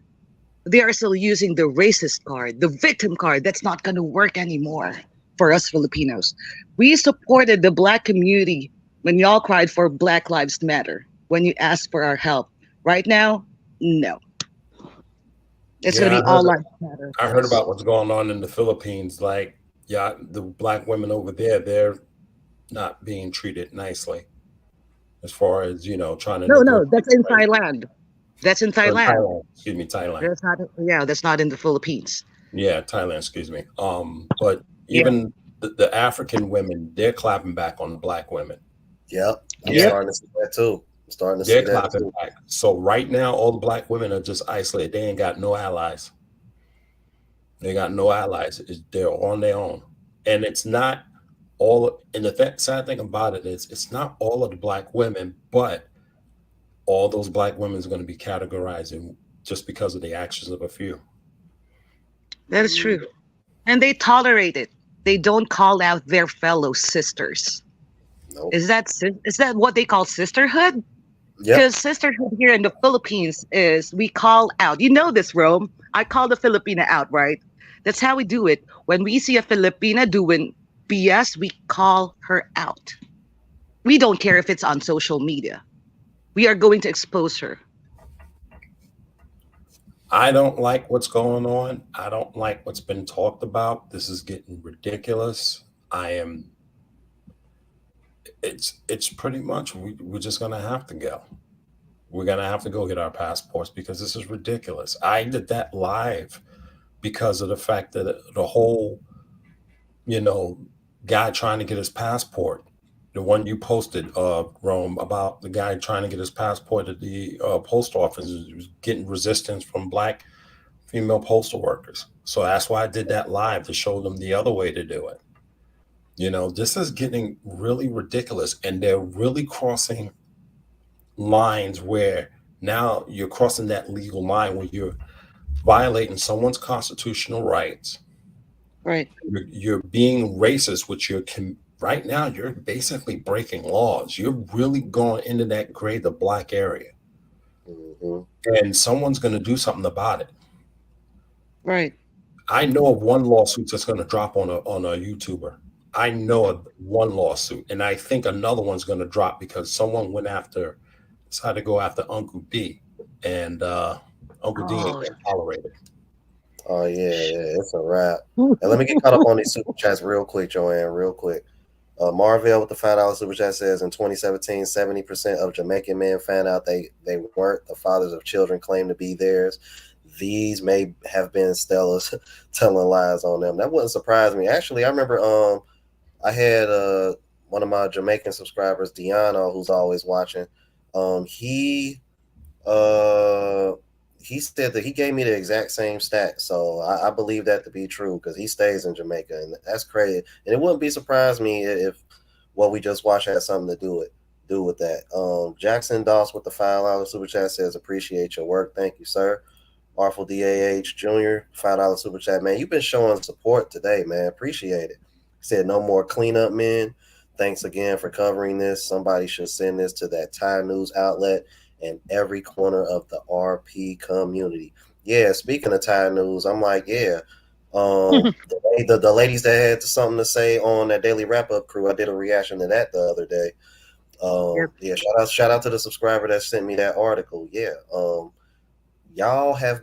They are still using the racist card, the victim card. That's not going to work anymore for us Filipinos. We supported the black community when y'all cried for Black Lives Matter, when you asked for our help. Right now, no. It's going to Yeah, be all lives matter. I heard about what's going on in the Philippines. Like, yeah, the black women over there, they're not being treated nicely as far as, trying to No, negotiate. that's in Thailand. That's in Or Thailand. Thailand. Excuse me, Thailand. That's not. Yeah, that's not in the Philippines. Yeah, Thailand, excuse me. But Yeah. even the African women, they're clapping back on the black women. Yep. I'm Yeah. starting to see that too. I'm starting to see They're that clapping too. back. So right now, all the black women are just isolated. They ain't got no allies. They got no allies. They're on their own. And it's not all, and the sad thing about it is it's not all of the black women, but all those black women is going to be categorizing just because of the actions of a few. That is true. And they tolerate it. They don't call out their fellow sisters. Nope. Is that what they call sisterhood? Yep. Because sisterhood here in the Philippines is we call out. You know this, Rome. I call the Filipina out, right? That's how we do it. When we see a Filipina doing BS, we call her out. We don't care if it's on social media. We are going to expose her. I don't like what's going on. I don't like what's been talked about. This is getting ridiculous. It's pretty much, we're just going to have to go. We're going to have to go get our passports because this is ridiculous. I did that live because of the fact that the whole, guy trying to get his passport, the one you posted, Rome, about the guy trying to get his passport at the post office, was getting resistance from black female postal workers. So that's why I did that live, to show them the other way to do it. This is getting really ridiculous, and they're really crossing lines where now you're crossing that legal line where you're violating someone's constitutional rights. Right. You're being racist, which right now you're basically breaking laws. You're really going into that gray to black area. Mm-hmm. And someone's going to do something about it. Right. I know of one lawsuit that's going to drop on a YouTuber. I know of one lawsuit, and I think another one's going to drop because someone decided to go after Uncle D, and Uncle D ain't going to tolerate it. Oh yeah, it's a wrap. And let me get caught up on these super chats real quick, Joanne, real quick. Marvell with the $5 super chat says in 2017, 70% of Jamaican men found out they weren't the fathers of children claimed to be theirs. These may have been Stella's telling lies on them. That wouldn't surprise me. Actually, I remember I had one of my Jamaican subscribers, Deanna, who's always watching. He said that he gave me the exact same stat. So I believe that to be true because he stays in Jamaica, and that's crazy. And it wouldn't be surprised me if what we just watched had something to do with do with that. Jackson Doss with the $5 super chat says, appreciate your work. Thank you, sir. Artful DAH Jr., $5 super chat. Man, you've been showing support today, man. Appreciate it. Said no more cleanup men. Thanks again for covering this. Somebody should send this to that Thai news outlet and every corner of the RP community. Yeah, speaking of Thai news, I'm like, yeah. The ladies that had something to say on that daily wrap up crew, I did a reaction to that the other day. Yep. Yeah, shout out to the subscriber that sent me that article. Yeah. Y'all have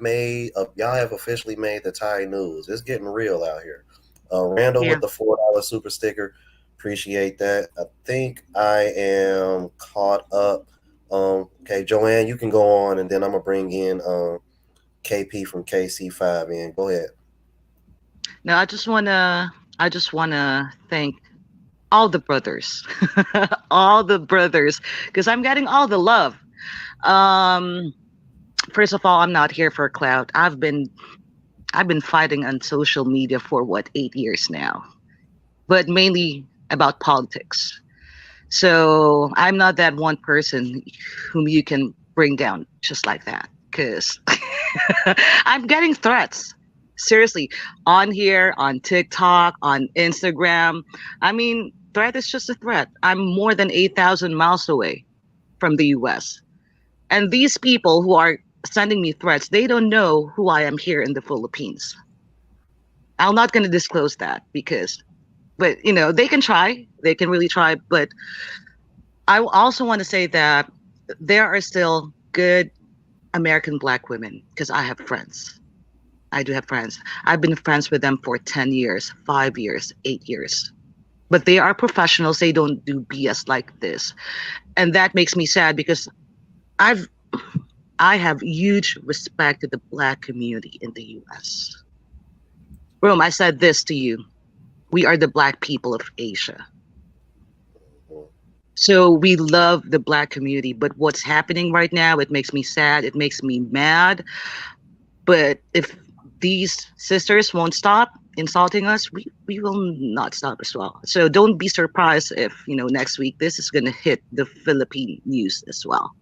officially made the Thai news. It's getting real out here. Randall Yeah. with the $4 super sticker. Appreciate that. I think I am caught up. Okay, Joanne, you can go on, and then I'm gonna bring in KP from KC5 in. Go ahead. Now I just wanna thank all the brothers, all the brothers, because I'm getting all the love. Um, First of all, I'm not here for clout. I've been fighting on social media for what 8 years now, but mainly about politics. So I'm not that one person whom you can bring down just like that, because I'm getting threats. Seriously, on here, on TikTok, on Instagram. I mean, threat is just a threat. I'm more than 8,000 miles away from the US. And these people who are sending me threats, they don't know who I am here in the Philippines. I'm not going to disclose that but they can try. They can really try. But I also want to say that there are still good American Black women because I have friends. I do have friends. I've been friends with them for 10 years, 5 years, 8 years. But they are professionals. They don't do BS like this. And that makes me sad because I've I have huge respect to the Black community in the US. Rome, I said this to you. We are the Black people of Asia. So we love the Black community, but what's happening right now, it makes me sad, it makes me mad. But if these sisters won't stop insulting us, we will not stop as well. So don't be surprised if, next week this is going to hit the Philippine news as well.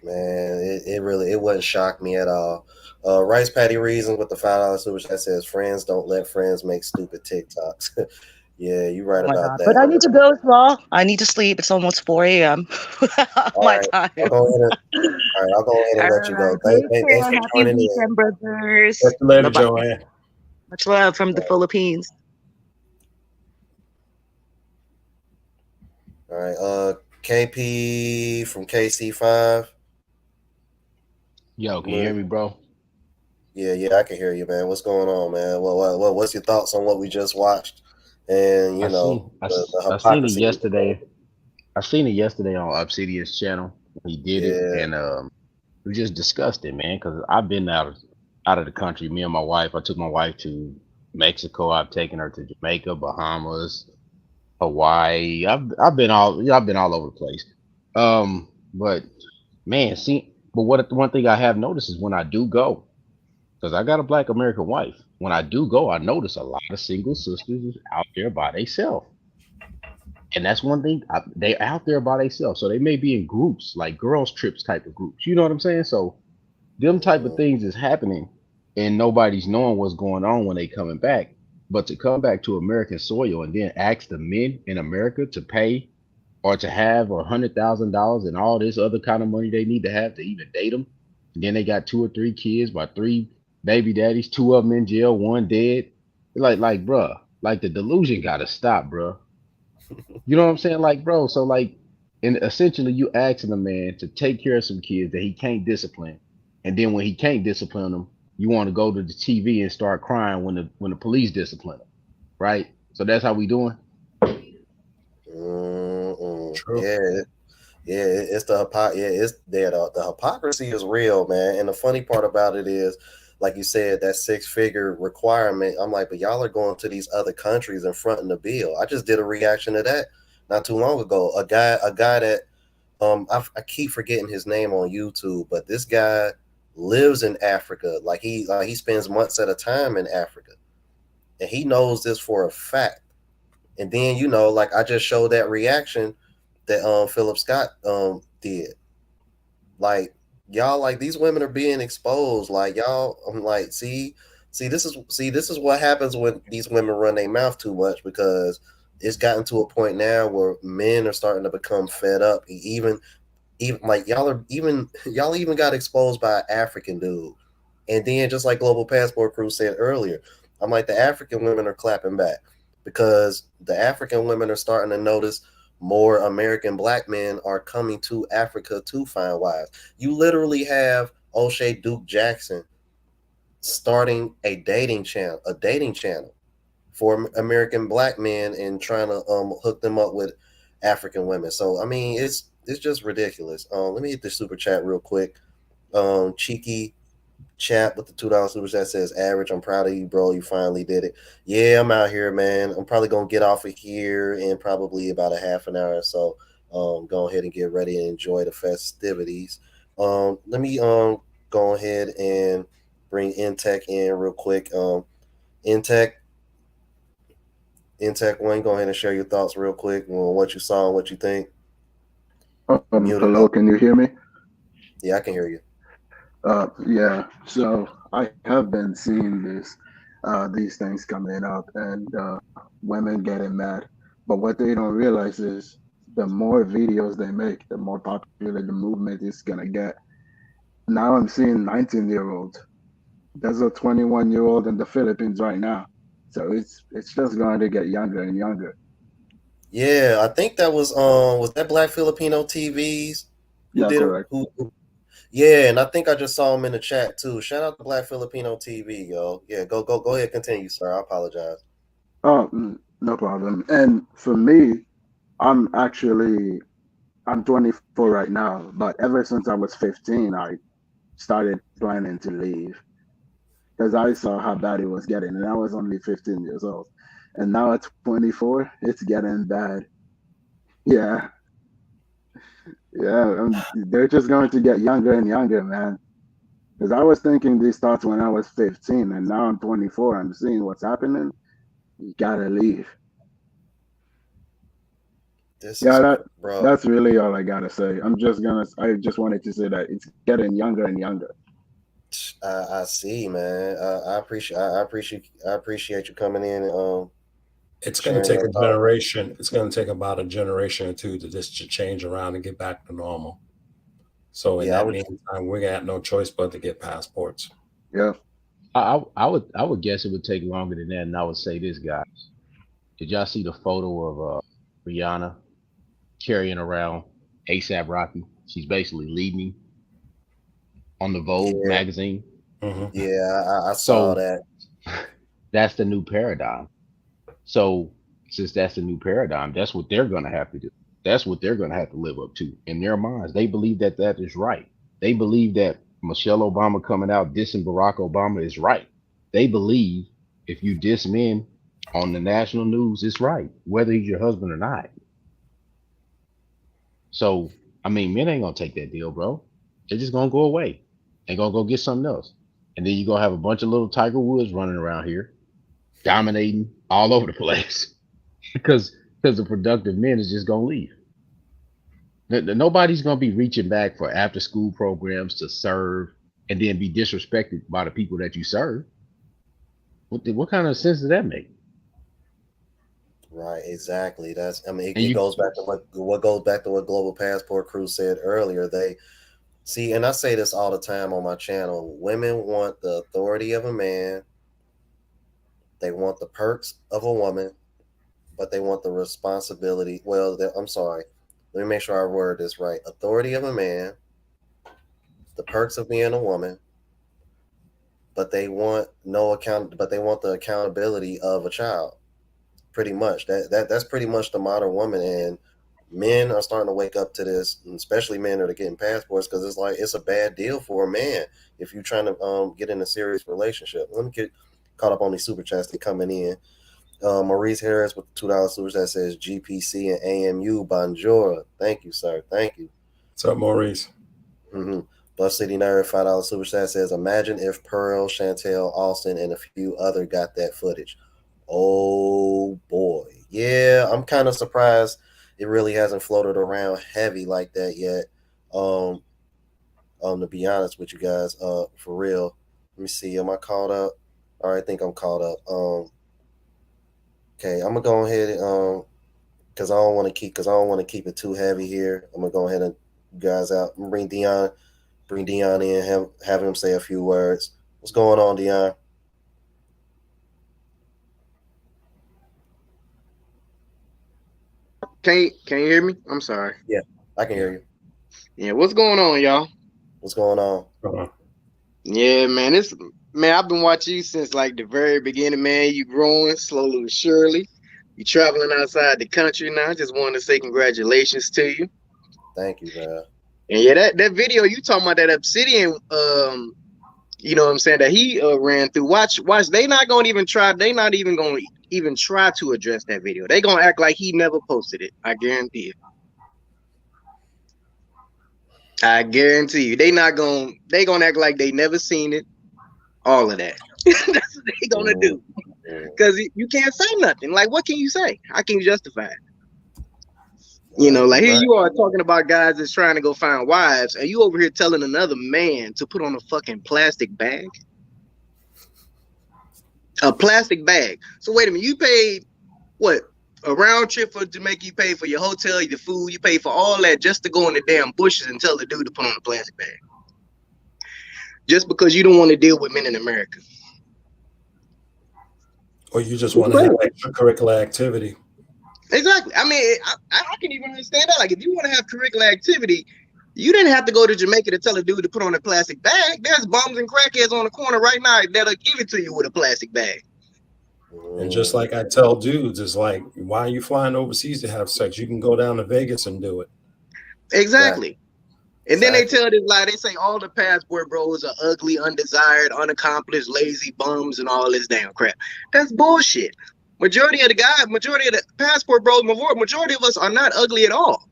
Man, it wouldn't shock me at all. Rice Patty Reasons with the $5 super chat says, friends don't let friends make stupid TikToks. Yeah, you're right Oh my about God. that. But I need to go as well. I need to sleep. It's almost 4 a.m. My time. I'll go ahead and let you go. Take Thanks care. for Happy joining in. weekend, brothers. Catch you later, Bye-bye. Joanne. Much love from the Philippines. All right, KP from KC5. Yo, can you hear me, bro? Yeah, I can hear you, man. What's going on, man? What's your thoughts on what we just watched? And I seen it yesterday. I seen it yesterday on Obsidian's channel. He did it, and we just discussed it, man. Because I've been out of the country. Me and my wife. I took my wife to Mexico. I've taken her to Jamaica, Bahamas, Hawaii. I've been all over the place. But man, but one thing I have noticed is when I do go, because I got a Black American wife. When I do go, I notice a lot of single sisters out there by themselves. And that's one thing, they out there by themselves. So they may be in groups, like girls trips type of groups. You know what I'm saying? So them type of things is happening and nobody's knowing what's going on when they coming back. But to come back to American soil and then ask the men in America to pay or to have $100,000 and all this other kind of money they need to have to even date them. And then they got 2 or 3 kids by 3 baby daddies, 2 of them in jail, 1 dead. Like, bruh, like the delusion gotta stop, bruh. You know what I'm saying? Like, bro, so like, and essentially you asking a man to take care of some kids that he can't discipline. And then when he can't discipline them, you want to go to the TV and start crying when the police discipline them. Right? So that's how we doing? True. Yeah, it's the hypocrisy is real, man. And the funny part about it is, like you said, that 6-figure requirement. I'm like, but y'all are going to these other countries and fronting the bill. I just did a reaction to that not too long ago. A guy that I keep forgetting his name on YouTube, but this guy lives in Africa. Like he spends months at a time in Africa, and he knows this for a fact. And then like I just showed that reaction that Philip Scott did. Like y'all, like these women are being exposed. Like y'all, I'm like, this is what happens when these women run their mouth too much, because it's gotten to a point now where men are starting to become fed up. Even like y'all even got exposed by an African dude. And then just like Global Passport Crew said earlier, I'm like, the African women are clapping back because the African women are starting to notice more American black men are coming to Africa to find wives. You literally have O'Shea Duke Jackson starting a dating channel for American black men and trying to hook them up with African women. So I mean, it's just ridiculous. Let me hit the super chat real quick. Cheeky Chat with the $2 super chat says, "Average, I'm proud of you, bro. You finally did it." Yeah, I'm out here, man. I'm probably gonna get off of here in probably about a half an hour or so. Go ahead and get ready and enjoy the festivities. Let me go ahead and bring Intech in real quick. Intech, Wayne, go ahead and share your thoughts real quick on what you saw and what you think. Hello, can you hear me? Yeah, I can hear you. Yeah, so I have been seeing these things coming up, and women getting mad. But what they don't realize is the more videos they make, the more popular the movement is gonna get. Now I'm seeing 19-year-olds. There's a 21-year-old in the Philippines right now, so it's just going to get younger and younger. Yeah, I think that was that Black Filipino TVs who Yeah, did correct. Yeah, and I think I just saw him in the chat too. Shout out to Black Filipino TV, yo. Yeah, go ahead, continue, sir. I apologize. Oh, no problem. And for me, I'm 24 right now, but ever since I was 15, I started planning to leave because I saw how bad it was getting, and I was only 15 years old. And now at 24, it's getting bad. Yeah, yeah, they're just going to get younger and younger, man. Because I was thinking these thoughts when I was 15, and now I'm 24. I'm seeing what's happening. You gotta leave. That's really all I gotta say. I just wanted to say that it's getting younger and younger. I see, man. I appreciate you coming in. And, it's going to take a generation. It's going to take about a generation or two to just to change around and get back to normal. So in that meantime, we got no choice but to get passports. Yeah. I would guess it would take longer than that, and I would say this, guys. Did y'all see the photo of Rihanna carrying around ASAP Rocky? She's basically leading on the Vogue magazine. Mm-hmm. Yeah, I saw that. That's the new paradigm. So since that's the new paradigm, that's what they're going to have to do. That's what they're going to have to live up to in their minds. They believe that is right. They believe that Michelle Obama coming out dissing Barack Obama is right. They believe if you diss men on the national news, it's right, whether he's your husband or not. So, I mean, men ain't going to take that deal, bro. They're just going to go away. They're going to go get something else. And then you're going to have a bunch of little Tiger Woods running around here, dominating all over the place because the productive men is just going to leave. Nobody's going to be reaching back for after school programs to serve and then be disrespected by the people that you serve. What kind of sense does that make? Right, exactly. It goes back to what goes back to what Global Passport Crew said earlier. They see, and I say this all the time on my channel, women want the authority of a man, they want the perks of a woman, but they want the responsibility. Well, I'm sorry. Let me make sure I word this right. Authority of a man, the perks of being a woman, but they want the accountability of a child. Pretty much. That's pretty much the modern woman, and men are starting to wake up to this, especially men that are getting passports, because it's a bad deal for a man if you're trying to get in a serious relationship. Let me get caught up on these super chats that coming in. Maurice Harris with the $2 super chat says GPC and AMU bonjour. Thank you, sir. Thank you. What's up, Maurice? Mm-hmm. Bus City Nerd $5 super chat says, imagine if Pearl, Chantel, Austin, and a few other got that footage. Oh boy. Yeah, I'm kind of surprised it really hasn't floated around heavy like that yet. To be honest with you guys, for real. Let me see. Am I caught up? All right, I think I'm caught up. Okay, I'm gonna go ahead and because I don't want to keep it too heavy here. I'm gonna go ahead and you guys out. I'm gonna bring Dion in, have him say a few words. What's going on, Dion? Can you hear me? I'm sorry. Yeah, I can hear you. Yeah, what's going on, y'all? What's going on? Yeah, man, I've been watching you since like the very beginning, man. You growing slowly but surely. You traveling outside the country now. Just wanted to say congratulations to you. Thank you, man. And yeah, that video you talking about, that Obsidian, you know what I'm saying, that he ran through. Watch. They not gonna even try. They not even gonna even try to address that video. They gonna act like he never posted it. I guarantee it. I guarantee you, they gonna act like they never seen it. All of that. That's what they gonna do. Because you can't say nothing. Like, what can you say? How can you justify it? You know, like here you are talking about guys that's trying to go find wives, and you over here telling another man to put on a fucking plastic bag. A plastic bag. So wait a minute, you paid what? A round trip for Jamaica, you pay for your hotel, your food, you pay for all that just to go in the damn bushes and tell the dude to put on a plastic bag. Just because you don't want to deal with men in America. Or you just want to have extracurricular activity. Exactly. I mean, I can even understand that. Like, if you want to have curricular activity, you didn't have to go to Jamaica to tell a dude to put on a plastic bag. There's bums and crackheads on the corner right now that'll give it to you with a plastic bag. And just like I tell dudes, it's like, why are you flying overseas to have sex? You can go down to Vegas and do it. Exactly. Right. And then they tell this lie. They say all the passport bros are ugly, undesired, unaccomplished, lazy bums, and all this damn crap. That's bullshit. Majority of the passport bros, majority of us are not ugly at all.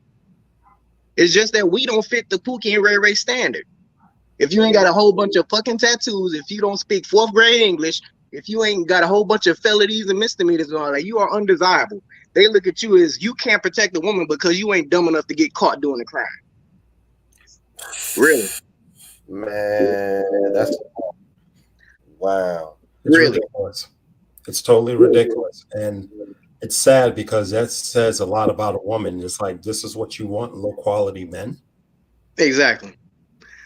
It's just that we don't fit the Pookie and Ray Ray standard. If you ain't got a whole bunch of fucking tattoos, if you don't speak 4th grade English, if you ain't got a whole bunch of felonies and misdemeanors and all that, you are undesirable. They look at you as you can't protect a woman because you ain't dumb enough to get caught doing a crime. Really? Man, that's wow. It's really ridiculous. It's totally ridiculous. And it's sad because that says a lot about a woman. It's like, this is what you want, low quality men. Exactly.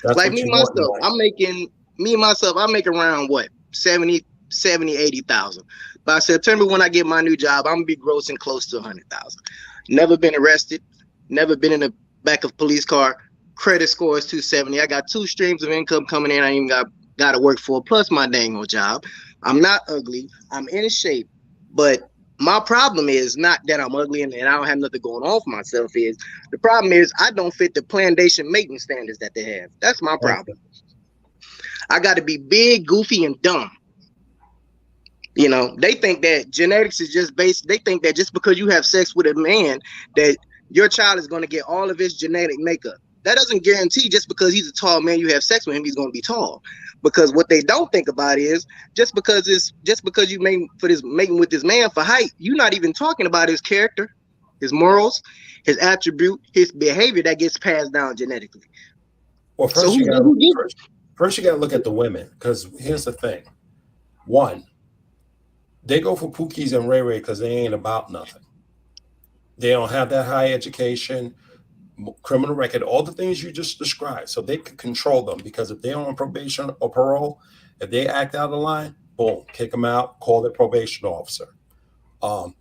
That's like me myself, I make around what, 70, 80,000. By September, when I get my new job, I'm gonna be grossing close to 100,000. Never been arrested, never been in the back of a police car. Credit score is 270. I got 2 streams of income coming in. I even got to work for, plus my dang old job. I'm not ugly. I'm in shape. But my problem is not that I'm ugly and I don't have nothing going on for myself. Is the problem is I don't fit the plantation maintenance standards that they have. That's my problem. I got to be big, goofy, and dumb. You know, they think that genetics is just based. They think that just because you have sex with a man, that your child is going to get all of his genetic makeup. That doesn't guarantee just because he's a tall man, you have sex with him, he's going to be tall. Because what they don't think about is just because you mating with this man for height, you're not even talking about his character, his morals, his attribute, his behavior that gets passed down genetically. Well, first you got to look at the women, because here's the thing. One, they go for Pookies and Ray Ray because they ain't about nothing. They don't have that high education, criminal record, all the things you just described, so they can control them. Because if they're on probation or parole, if they act out of line, boom, kick them out, call their probation officer.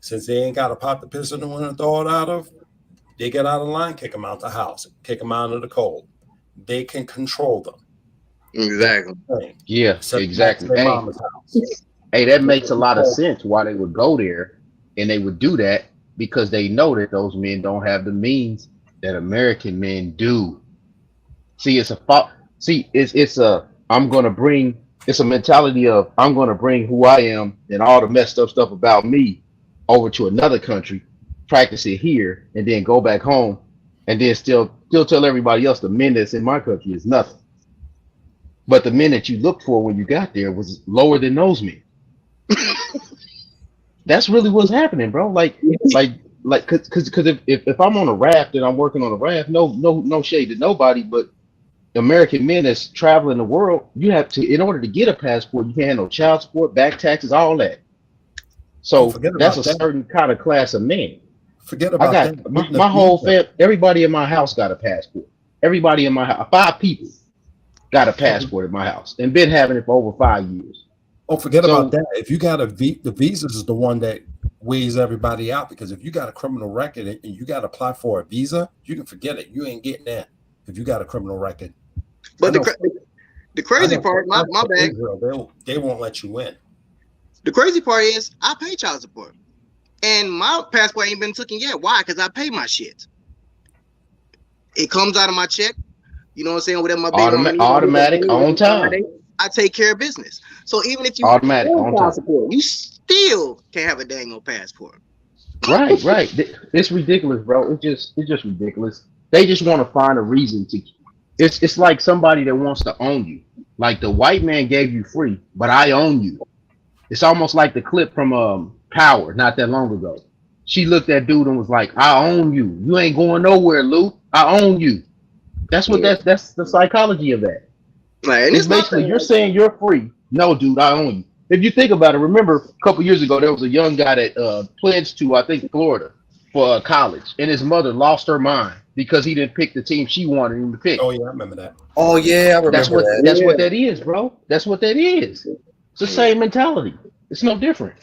Since they ain't got a pot to piss in the winter, throw it out of, they get out of line, kick them out the house, kick them out of the cold. They can control them. Exactly. Yeah, exactly. Hey, that makes a lot of sense why they would go there, and they would do that because they know that those men don't have the means that American men do. See, it's a mentality of I'm gonna bring who I am and all the messed up stuff about me over to another country, practice it here, and then go back home, and then still tell everybody else the men that's in my country is nothing. But the men that you looked for when you got there was lower than those men. That's really what's happening, bro. Like like, cause if I'm on a raft and I'm working on a raft, no shade to nobody, but American men that's traveling the world, you have to, in order to get a passport, you can't have no child support, back taxes, all that. So forget that's about a that. certain kind of class of man. Forget I about got that. my whole fam, everybody in my house got a passport. Everybody in my house, 5 people got a passport in my house and been having it for over 5 years. Oh, forget about that. If you got the visas is the one that weighs everybody out, because if you got a criminal record and you got to apply for a visa, you can forget it. You ain't getting that if you got a criminal record. But the crazy part, my bad, Israel, they won't let you in. The crazy part is I pay child support, and my passport ain't been taken yet. Why? Because I pay my shit. It comes out of my check. You know what I'm saying? Whatever my baby mama needs, automatic on time. I take care of business. So even if you automatic on time, support, you still can't have a dang old passport. Right. It's ridiculous, bro. It's just ridiculous. They just want to find a reason to. It's like somebody that wants to own you. Like the white man gave you free, but I own you. It's almost like the clip from Power not that long ago. She looked at dude and was like, "I own you. You ain't going nowhere, Luke. I own you." That's what that's the psychology of that. Right, and it's basically you're saying you're free. No, dude, I own you. If you think about it, remember a couple years ago there was a young guy that pledged to, I think, Florida for college, and his mother lost her mind because he didn't pick the team she wanted him to pick. Oh yeah, I remember that. Oh yeah, I remember that. That's what that is, bro. That's what that is. It's the same mentality. It's no different.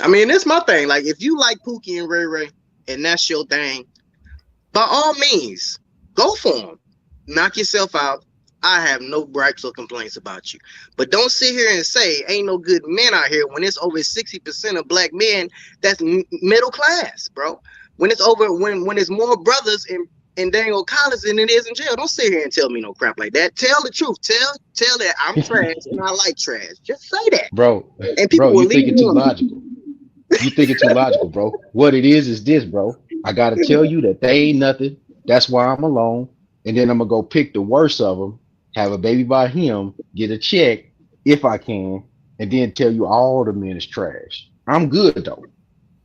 I mean, it's my thing. Like, if you like Pookie and Ray Ray, and that's your thing, by all means, go for them. Knock yourself out. I have no gripes or complaints about you. But don't sit here and say ain't no good men out here when it's over 60% of black men that's middle class, bro. When it's over, when it's more brothers in dang old college than it is in jail. Don't sit here and tell me no crap like that. Tell the truth. Tell that I'm trash and I like trash. Just say that, bro. And people will you leave think it's too logical. You think it's too logical, bro. What it is this, bro. I gotta tell you that they ain't nothing. That's why I'm alone. And then I'm gonna go pick the worst of them, have a baby by him, get a check if I can, and then tell you all the men is trash. I'm good though.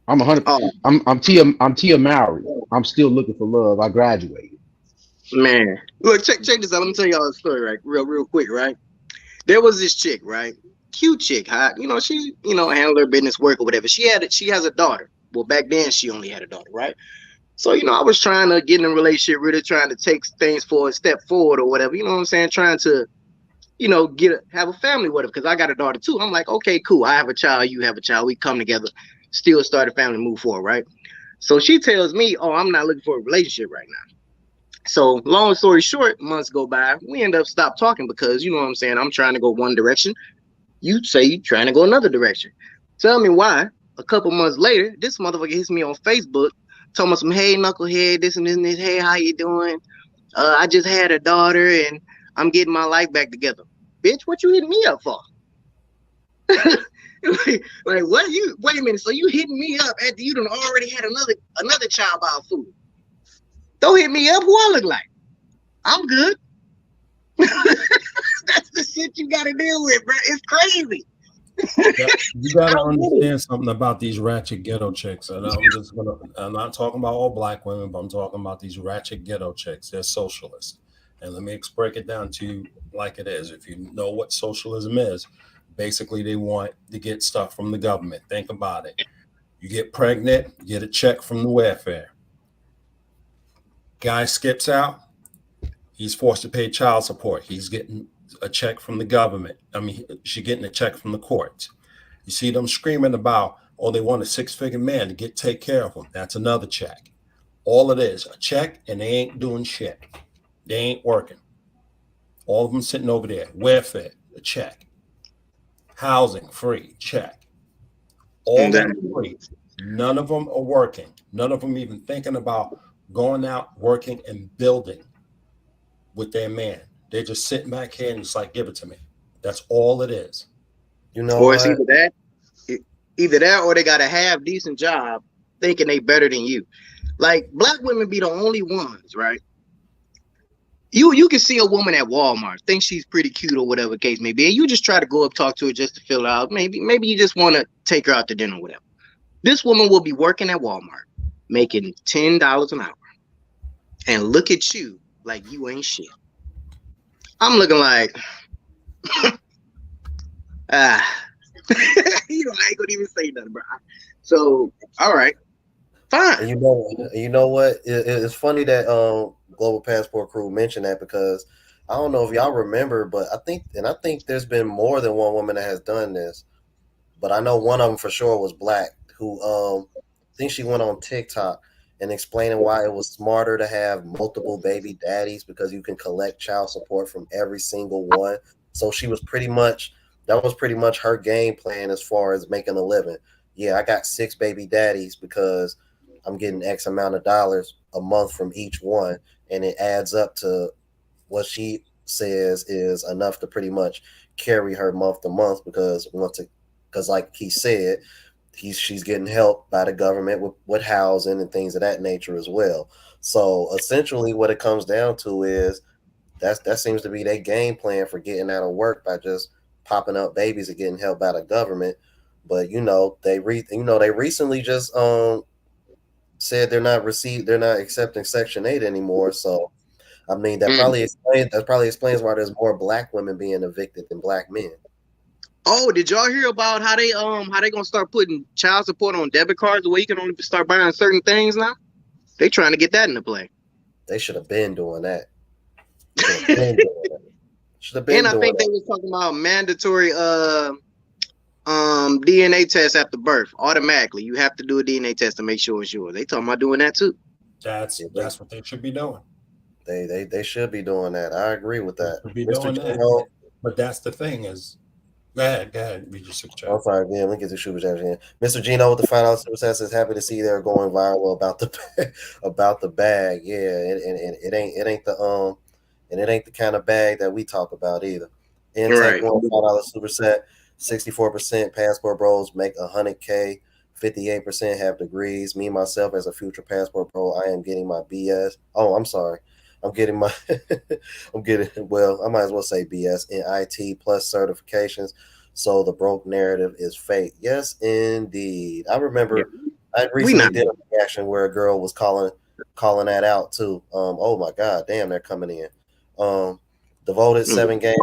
I'm 100. I'm Tia Mowry. I'm still looking for love. I graduated. Man, look, check this out. Let me tell y'all a story, right? Real quick, right? There was this chick, right? Cute chick, hot. You know, she, handled her business, work or whatever. She has a daughter. Well, back then she only had a daughter, right? So, I was trying to get in a relationship, really trying to take things for a step forward or whatever. You know what I'm saying? Trying to, have a family with her, because I got a daughter too. I'm like, okay, cool. I have a child, you have a child. We come together, still start a family, move forward, right? So she tells me, oh, I'm not looking for a relationship right now. So long story short, months go by. We end up stop talking because, you know what I'm saying? I'm trying to go one direction. You say you're trying to go another direction. Tell me why. A couple months later, this motherfucker hits me on Facebook, talking about some, hey, knucklehead, this and this and this. Hey, how you doing? I just had a daughter and I'm getting my life back together. Bitch, what you hitting me up for? like what? Wait a minute. So you hitting me up after you done already had another child by a fool? Don't hit me up. Who I look like? I'm good. That's the shit you gotta deal with, bro. It's crazy. You gotta understand something about these ratchet ghetto chicks. And I'm not talking about all black women, but I'm talking about these ratchet ghetto chicks. They're socialists. And let me break it down to you like it is. If you know what socialism is, basically they want to get stuff from the government. Think about it. You get pregnant, you get a check from the welfare. Guy skips out, he's forced to pay child support. He's getting a check from the government. I mean, she's getting a check from the courts. You see them screaming about, oh, they want a 6-figure man to take care of them. That's another check. All it is, a check, and they ain't doing shit. They ain't working. All of them sitting over there. Welfare, a check. Housing, free, check. All of them free. None of them are working. None of them even thinking about going out, working, and building with their man. They're just sitting back here and it's like, give it to me. That's all it is. Or it's either that or they got a half decent job thinking they better than you. Like, black women be the only ones, right? You can see a woman at Walmart, think she's pretty cute or whatever case may be, and you just try to go up, talk to her just to fill out. Maybe you just want to take her out to dinner or whatever. This woman will be working at Walmart, making $10 an hour, and look at you like you ain't shit. I'm looking like, I ain't gonna even say nothing, bro. So, all right, fine. And you know what? It's funny that Global Passport Crew mentioned that, because I don't know if y'all remember, but I think there's been more than one woman that has done this. But I know one of them for sure was black, who I think she went on TikTok and explaining why it was smarter to have multiple baby daddies, because you can collect child support from every single one. So that was pretty much her game plan as far as making a living. Yeah, I got 6 baby daddies because I'm getting X amount of dollars a month from each one, and it adds up to what she says is enough to pretty much carry her month to month, because like he said, she's getting help by the government with housing and things of that nature as well. So essentially what it comes down to is that seems to be their game plan for getting out of work, by just popping up babies and getting help by the government. But they recently just said they're not accepting Section 8 anymore. So I mean that probably explains why there's more black women being evicted than black men. Oh, did y'all hear about how they gonna start putting child support on debit cards where you can only start buying certain things now? They trying to get that into play. They should have been doing that. And I think they was talking about mandatory DNA test after birth. Automatically, you have to do a DNA test to make sure it's yours. They talking about doing that too. That's what they should be doing. They should be doing that. I agree with that. But that's the thing is, go ahead, read your super chat. I'm sorry, again. Let me get the super chat again. Mr. Gino with the $5 super chat says, happy to see they're going viral about the bag. Yeah, and it ain't the kind of bag that we talk about either. Intake $5 super set. 64% passport bros make 100K. 58% have degrees. Me myself as a future passport pro, I am getting my BS. Oh, I'm sorry. I'm getting I might as well say BS in IT plus certifications. So the broke narrative is fake. Yes, indeed. I remember I recently did a reaction where a girl was calling that out too. Oh my God, damn, they're coming in. Devoted 7 Gaming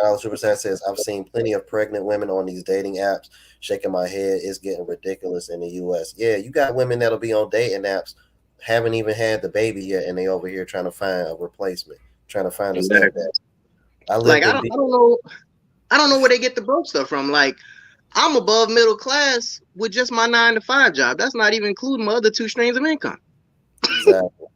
$5 super chat says, I've seen plenty of pregnant women on these dating apps. Shaking my head, it's getting ridiculous in the US. Yeah, you got women that'll be on dating apps, haven't even had the baby yet, and they over here trying to find a replacement, trying to find a stepdad. I don't know where they get the broke stuff from. Like, I'm above middle class with just my 9-to-5 job. That's not even including my other 2 streams of income. Exactly.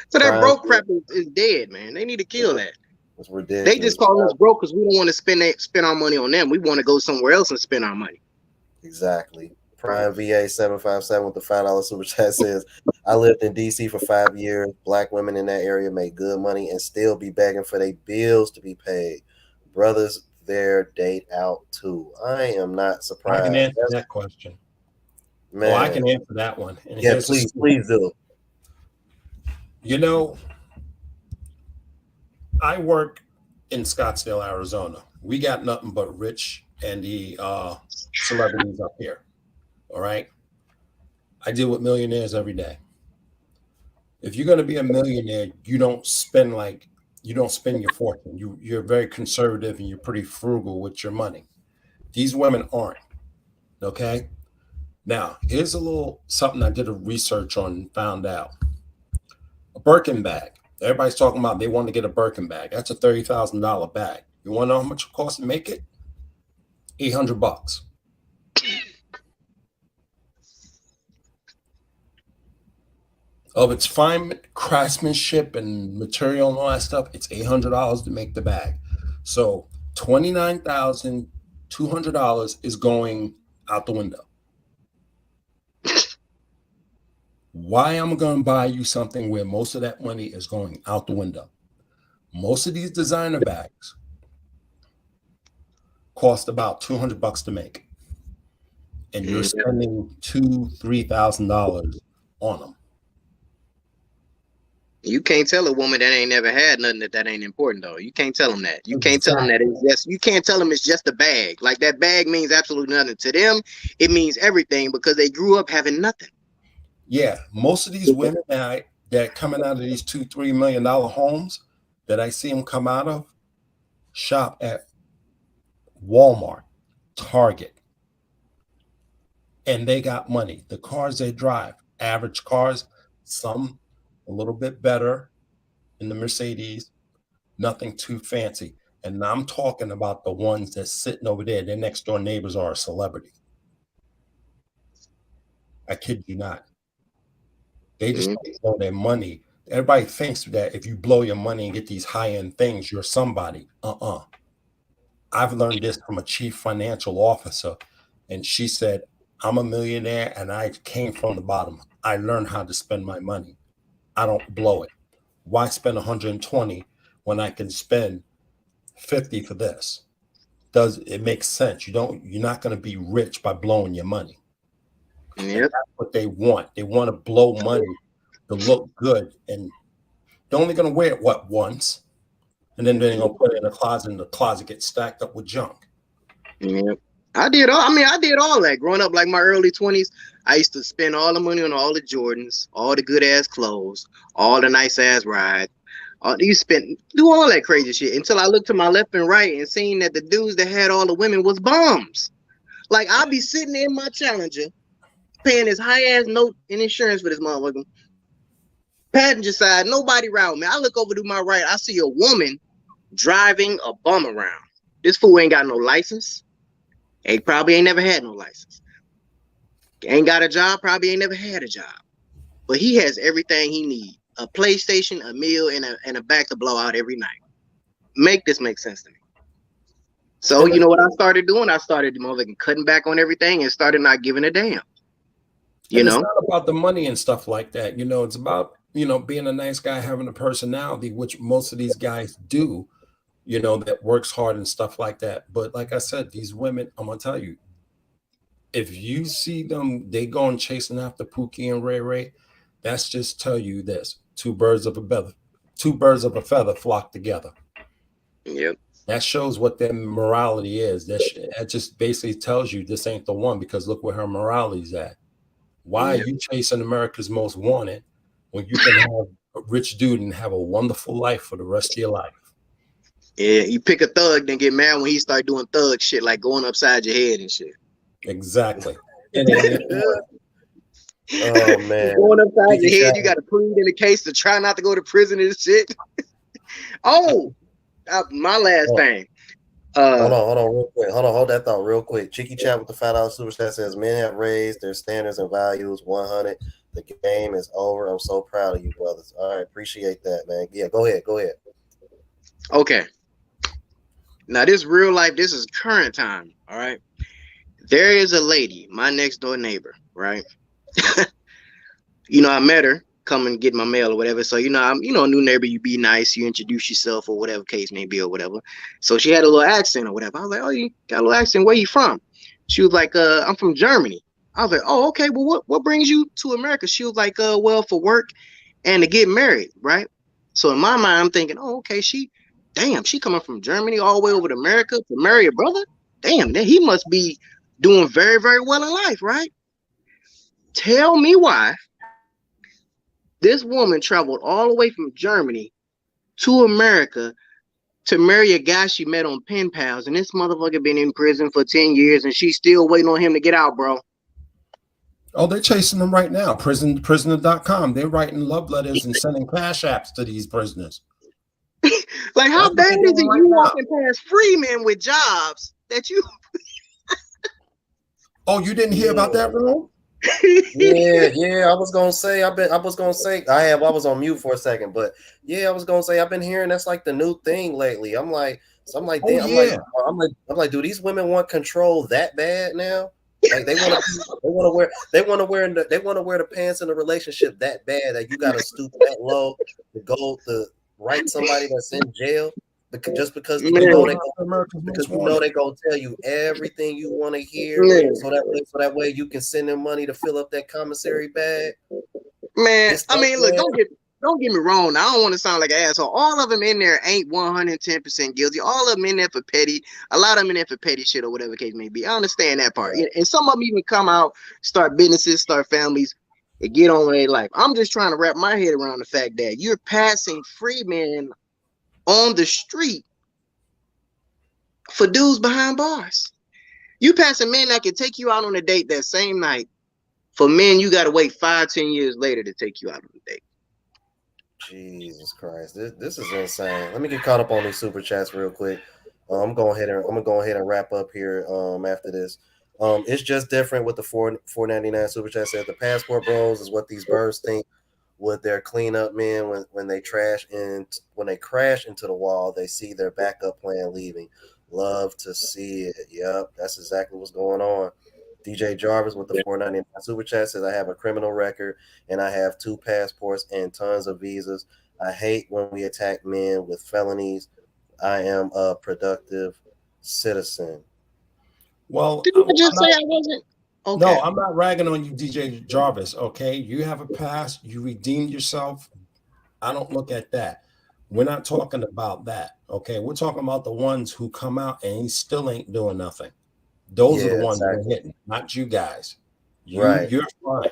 So that broke crap is dead, man. They need to kill that. It's ridiculous. They just call us broke because we don't want to spend our money on them. We want to go somewhere else and spend our money. Exactly. Prime VA 757 with the $5 super chat says, I lived in DC for 5 years. Black women in that area make good money and still be begging for their bills to be paid. Brothers there date out too. I am not surprised. I can answer that question. Man. I can answer that one. And yeah, please do. I work in Scottsdale, Arizona. We got nothing but rich and the celebrities up here. All right. I deal with millionaires every day. If you're going to be a millionaire, you don't spend your fortune. You're very conservative and you're pretty frugal with your money. These women aren't. Okay. Now, here's a little something I did a research on and found out. A Birkin bag. Everybody's talking about they want to get a Birkin bag. That's a $30,000 bag. You want to know how much it costs to make it? $800. Of its fine craftsmanship and material and all that stuff, it's $800 to make the bag. So $29,200 is going out the window. Why am I going to buy you something where most of that money is going out the window? Most of these designer bags cost about $200 to make, and you're spending $2,000-$3,000 on them. You can't tell a woman that ain't never had nothing that ain't important though. You can't tell them that. You can't tell them that it's just. You can't tell them it's just a bag. Like that bag means absolutely nothing to them. It means everything because they grew up having nothing. Yeah, most of these women that coming out of these $2-3 million homes that I see them come out of shop at Walmart, Target, and they got money. The cars they drive, average cars, some a little bit better in the Mercedes, nothing too fancy. And I'm talking about the ones that's sitting over there. Their next door neighbors are a celebrity. I kid you not. They just blow their money. Everybody thinks that if you blow your money and get these high-end things, you're somebody. I've learned this from a chief financial officer, and she said, I'm a millionaire and I came from the bottom. I learned how to spend my money. I don't blow it. Why spend 120 when I can spend 50 for this? Does it make sense? You're not going to be rich by blowing your money. Yep. That's what they want. They want to blow money to look good, and they're only going to wear it once, and then they're going to put it in a closet, and the closet gets stacked up with junk. Yep. I did all that growing up. Like my early 20s, I used to spend all the money on all the Jordans, all the good ass clothes, all the nice ass rides. Do all that crazy shit until I looked to my left and right and seen that the dudes that had all the women was bums. Like I'd be sitting in my Challenger, paying this high ass note in insurance for this motherfucker. Passenger side, nobody around me. I look over to my right, I see a woman driving a bum around. This fool ain't got no license. He probably ain't never had no license. Ain't got a job, probably ain't never had a job. But he has everything he needs. A PlayStation, a meal, and a back to blow out every night. Make this make sense to me. So you know what I started doing? I started cutting back on everything and started not giving a damn. It's not about the money and stuff like that. It's about, being a nice guy, having a personality, which most of these guys do, that works hard and stuff like that. But like I said, these women, I'm going to tell you, if you see them, they going chasing after Pookie and Ray Ray, that's just tell you this: two birds of a feather flock together. Yep. That shows what their morality is. That just basically tells you this ain't the one, because look where her morality's at. Why are you chasing America's Most Wanted when you can have a rich dude and have a wonderful life for the rest of your life? Yeah, you pick a thug, then get mad when he start doing thug shit like going upside your head and shit. Exactly. Oh man, going upside your head, you got to plead in the case to try not to go to prison and shit. My last thing. Hold on, real quick. Hold that thought real quick. Cheeky Chat with the $5 super chat says, men have raised their standards and values 100. The game is over. I'm so proud of you, brothers. All right, appreciate that, man. Yeah, go ahead. Okay. Now this real life, this is current time. All right. There is a lady, my next door neighbor, right? I met her, come and get my mail or whatever. So, I'm, a new neighbor, you be nice, you introduce yourself or whatever case may be or whatever. So she had a little accent or whatever. I was like, oh, you got a little accent. Where you from? She was like, I'm from Germany. I was like, oh, okay. Well, what brings you to America? She was like, well, for work and to get married, right? So in my mind, I'm thinking, oh, okay, she coming from Germany all the way over to America to marry a brother? Damn, he must be doing very, very well in life, right? Tell me why this woman traveled all the way from Germany to America to marry a guy she met on Pen Pals, and this motherfucker been in prison for 10 years, and she's still waiting on him to get out, bro. Oh, they're chasing them right now. Prisoner.com. They're writing love letters and sending cash apps to these prisoners. Like, how bad is it you walking past free men with jobs that you... Oh, you didn't hear about that, bro? Yeah. I was gonna say I was on mute for a second, but yeah, I was gonna say I've been hearing that's like the new thing lately. I'm like, do these women want control that bad now? Like they want to wear the pants in the relationship that bad that you gotta stoop that low to go to write somebody that's in jail. Because you know they gonna tell you everything you want to hear, so that way you can send them money to fill up that commissary bag. Man, I mean, look, don't get me wrong. I don't want to sound like an asshole. All of them in there ain't 110% guilty. All of them in there for petty. A lot of them in there for petty shit or whatever case may be. I understand that part. And some of them even come out, start businesses, start families. and get on with their life. I'm just trying to wrap my head around the fact that you're passing free men on the street for dudes behind bars. You passing men that can take you out on a date that same night for men you got to wait 5-10 years later to take you out on a date. Jesus Christ, this is insane. Let me get caught up on these super chats real quick. I'm gonna go ahead and wrap up here. After this, it's just different with the 4.99 super chat. Said the passport bros is what these birds think with their cleanup men when they crash into the wall. They see their backup plan leaving. Love to see it. Yep, that's exactly what's going on. DJ Jarvis with the 4.99 super chat says, I have a criminal record and I have 2 passports and tons of visas. I hate when we attack men with felonies. I am a productive citizen. Well, did I just say I wasn't? Okay. No, I'm not ragging on you, DJ Jarvis. Okay, you have a past. You redeemed yourself. I don't look at that. We're not talking about that. Okay, we're talking about the ones who come out and he still ain't doing nothing. Those are the ones that are hitting, not you guys. You're fine.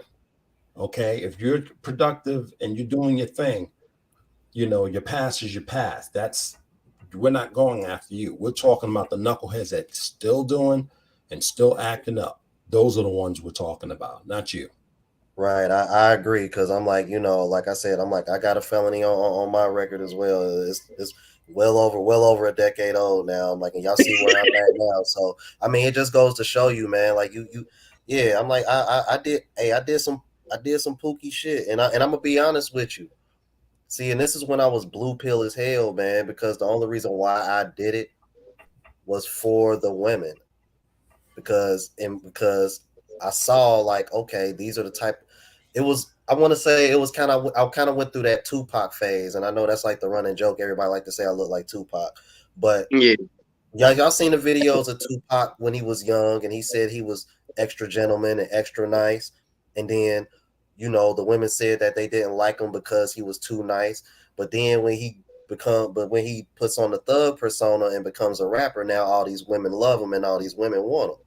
Okay, if you're productive and you're doing your thing, you know your past is your past. We're not going after you. We're talking about the knuckleheads that's still doing and still acting up. Those are the ones we're talking about, not you. Right, I agree, because I'm like, like I said, I'm like, I got a felony on my record as well. It's well over a decade old now. I'm like, and y'all see where I'm at now. So I mean, it just goes to show you, man. Like yeah. I'm like, I did some pooky shit, and I'm gonna be honest with you. See, and this is when I was blue pill as hell, man, because the only reason why I did it was for the women, because I saw like, okay, these are the type. It was, I want to say it was kind of, I kind of went through that Tupac phase, and I know that's like the running joke. Everybody like to say I look like Tupac, but yeah, y'all seen the videos of Tupac when he was young, and he said he was extra gentleman and extra nice, and then the women said that they didn't like him because he was too nice. But then when he puts on the thug persona and becomes a rapper, now all these women love him and all these women want him.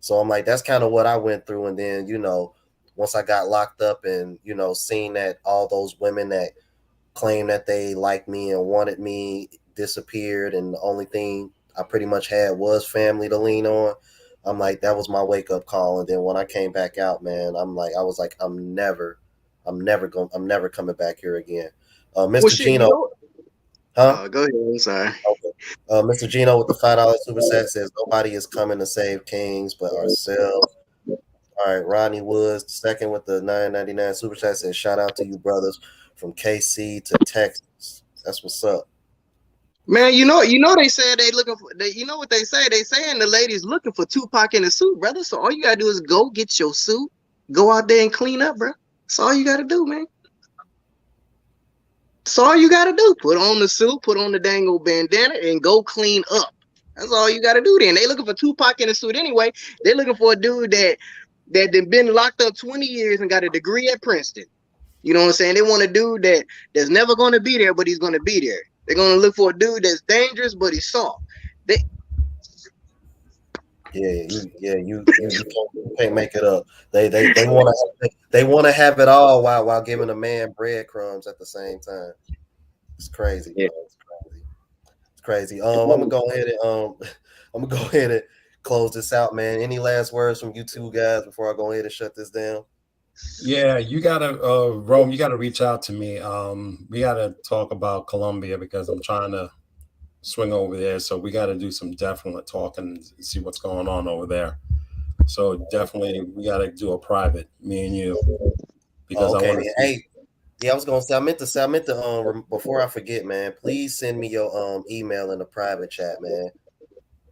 So I'm like, that's kind of what I went through, and then once I got locked up and, seeing that all those women that claimed that they liked me and wanted me disappeared, and the only thing I pretty much had was family to lean on, I'm like, that was my wake up call. And then when I came back out, man, I was like, I'm never coming back here again. Mr. Gino. Huh? Go ahead. I'm sorry. Okay. Mr. Gino with the $5 super set says, nobody is coming to save kings but ourselves. All right, Rodney Woods, second with the $9.99 super chat, says, shout out to you brothers from KC to Texas. That's what's up. Man, they said they looking for. You know what they say? They saying the ladies looking for Tupac in a suit, brother. So all you gotta do is go get your suit, go out there and clean up, bro. That's all you gotta do, man. That's all you gotta do. Put on the suit, put on the dang old bandana, and go clean up. That's all you gotta do. Then they looking for Tupac in a suit anyway. They looking for a dude that been locked up 20 years and got a degree at Princeton. You know what I'm saying? They want a dude that's never gonna be there, but he's gonna be there. They're gonna look for a dude that's dangerous, but he's soft. You can't make it up. They want to have it all while giving a man breadcrumbs at the same time. It's crazy. Yeah. It's crazy. I'm gonna go ahead and close this out, man. Any last words from you two guys before I go ahead and shut this down? Yeah, you gotta Rome, you gotta reach out to me. We gotta talk about Colombia because I'm trying to swing over there. So we gotta do some definite talking and see what's going on over there. So definitely we gotta do a private, me and you. Because I want to I was gonna say I meant to before I forget, man, please send me your email in the private chat, man.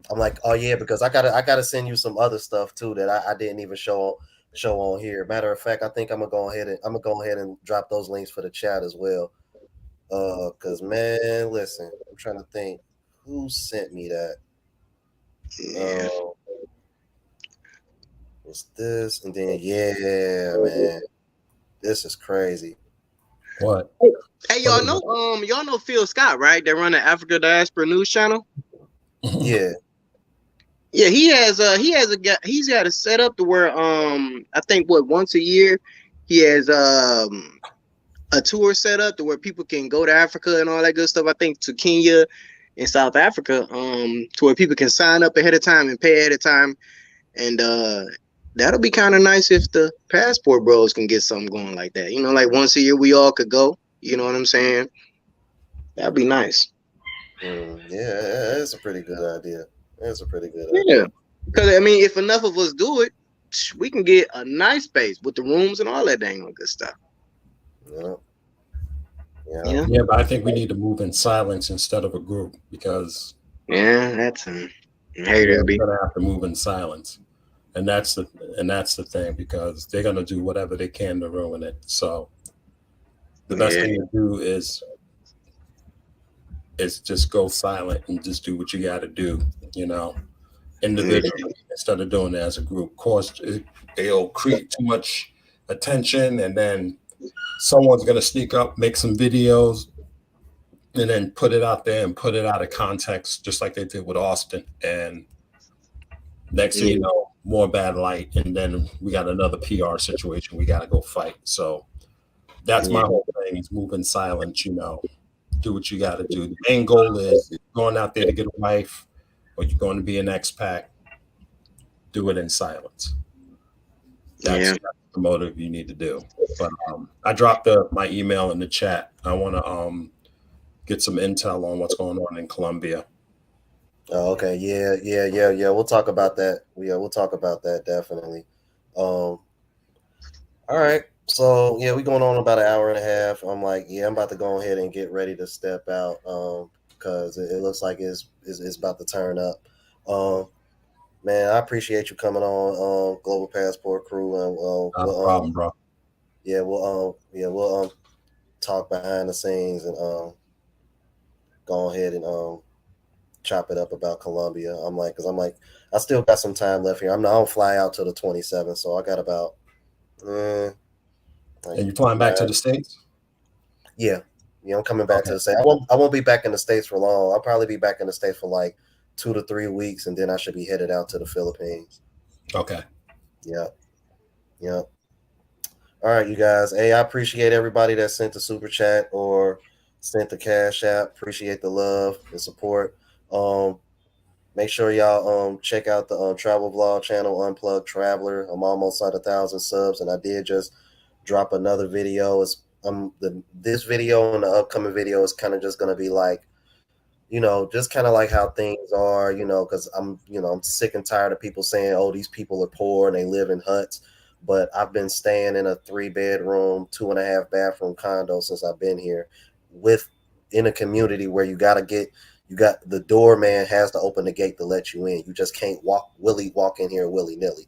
I'm like, oh yeah, because I gotta send you some other stuff too that I didn't even show on here. Matter of fact, I think I'm gonna go ahead and drop those links for the chat as well. Cause man, listen, I'm trying to think who sent me that. What's this? And then yeah, man, this is crazy. What? Hey, y'all know Phil Scott, right? They run the Africa Diaspora News Channel. Yeah. Yeah, he's got it set up to where I think once a year he has a tour set up to where people can go to Africa and all that good stuff. I think to Kenya and South Africa, to where people can sign up ahead of time and pay ahead of time. And that'll be kind of nice if the passport bros can get something going like that. You know, like once a year we all could go. You know what I'm saying? That'd be nice. Yeah, it's a pretty good idea. It's a pretty good idea. Yeah, because I mean, if enough of us do it, we can get a nice space with the rooms and all that dang good stuff. Yeah, but I think we need to move in silence instead of a group because that's we're gonna have to move in silence, and that's the thing because they're gonna do whatever they can to ruin it. So the best thing to do is just go silent and just do what you got to do, you know, individually instead of doing it as a group. Of course, they'll create too much attention, and then someone's gonna sneak up, make some videos, and then put it out there and put it out of context, just like they did with Austin. And next thing you know, more bad light, and then we got another PR situation we got to go fight. So that's my whole thing: is move in silence. You know, do what you got to do. The main goal is going out there to get a wife, or you're going to be an expat. Do it in silence. That's the motive you need to do. But I dropped my email in the chat. I want to get some intel on what's going on in Colombia. Oh, okay. Yeah. We'll talk about that. Yeah, we'll talk about that definitely. All right. So yeah, we're going on about an hour and a half. I'm like, I'm about to go ahead and get ready to step out. Because it looks like it's about to turn up. Man, I appreciate you coming on, Global Passport Crew, and no problem, bro. Yeah, we'll talk behind the scenes and go ahead and chop it up about Colombia. I still got some time left here. I don't fly out till the 27th, so I got about. And you flying back to the States? Yeah, I'm coming back to the States. I won't be back in the States for long. I'll probably be back in the States for like 2 to 3 weeks, and then I should be headed out to the Philippines. Okay. Yeah. All right, you guys. Hey, I appreciate everybody that sent the super chat or sent the Cash App. Appreciate the love and support. Make sure y'all check out the travel vlog channel, Unplugged Traveler. I'm almost at 1,000 subs, and I did just drop another video. This video and the upcoming video is kind of just gonna be like, just kind of like how things are, because I'm sick and tired of people saying, oh, these people are poor and they live in huts. But I've been staying in a 3-bedroom, 2.5 bathroom condo since I've been here, in a community where you got the doorman has to open the gate to let you in. You just can't walk in here willy-nilly.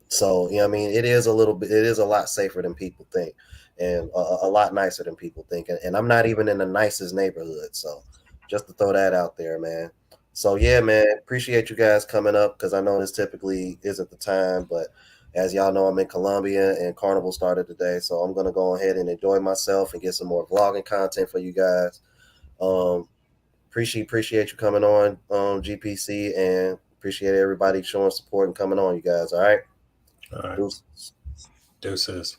So, I mean, it is a lot safer than people think, and a lot nicer than people think. And I'm not even in the nicest neighborhood. So just to throw that out there, man. So yeah, man, appreciate you guys coming up, because I know this typically isn't the time, but as y'all know, I'm in Colombia and Carnival started today. So I'm going to go ahead and enjoy myself and get some more vlogging content for you guys. Appreciate you coming on GPC, and appreciate everybody showing support and coming on, you guys. All right. Deuces.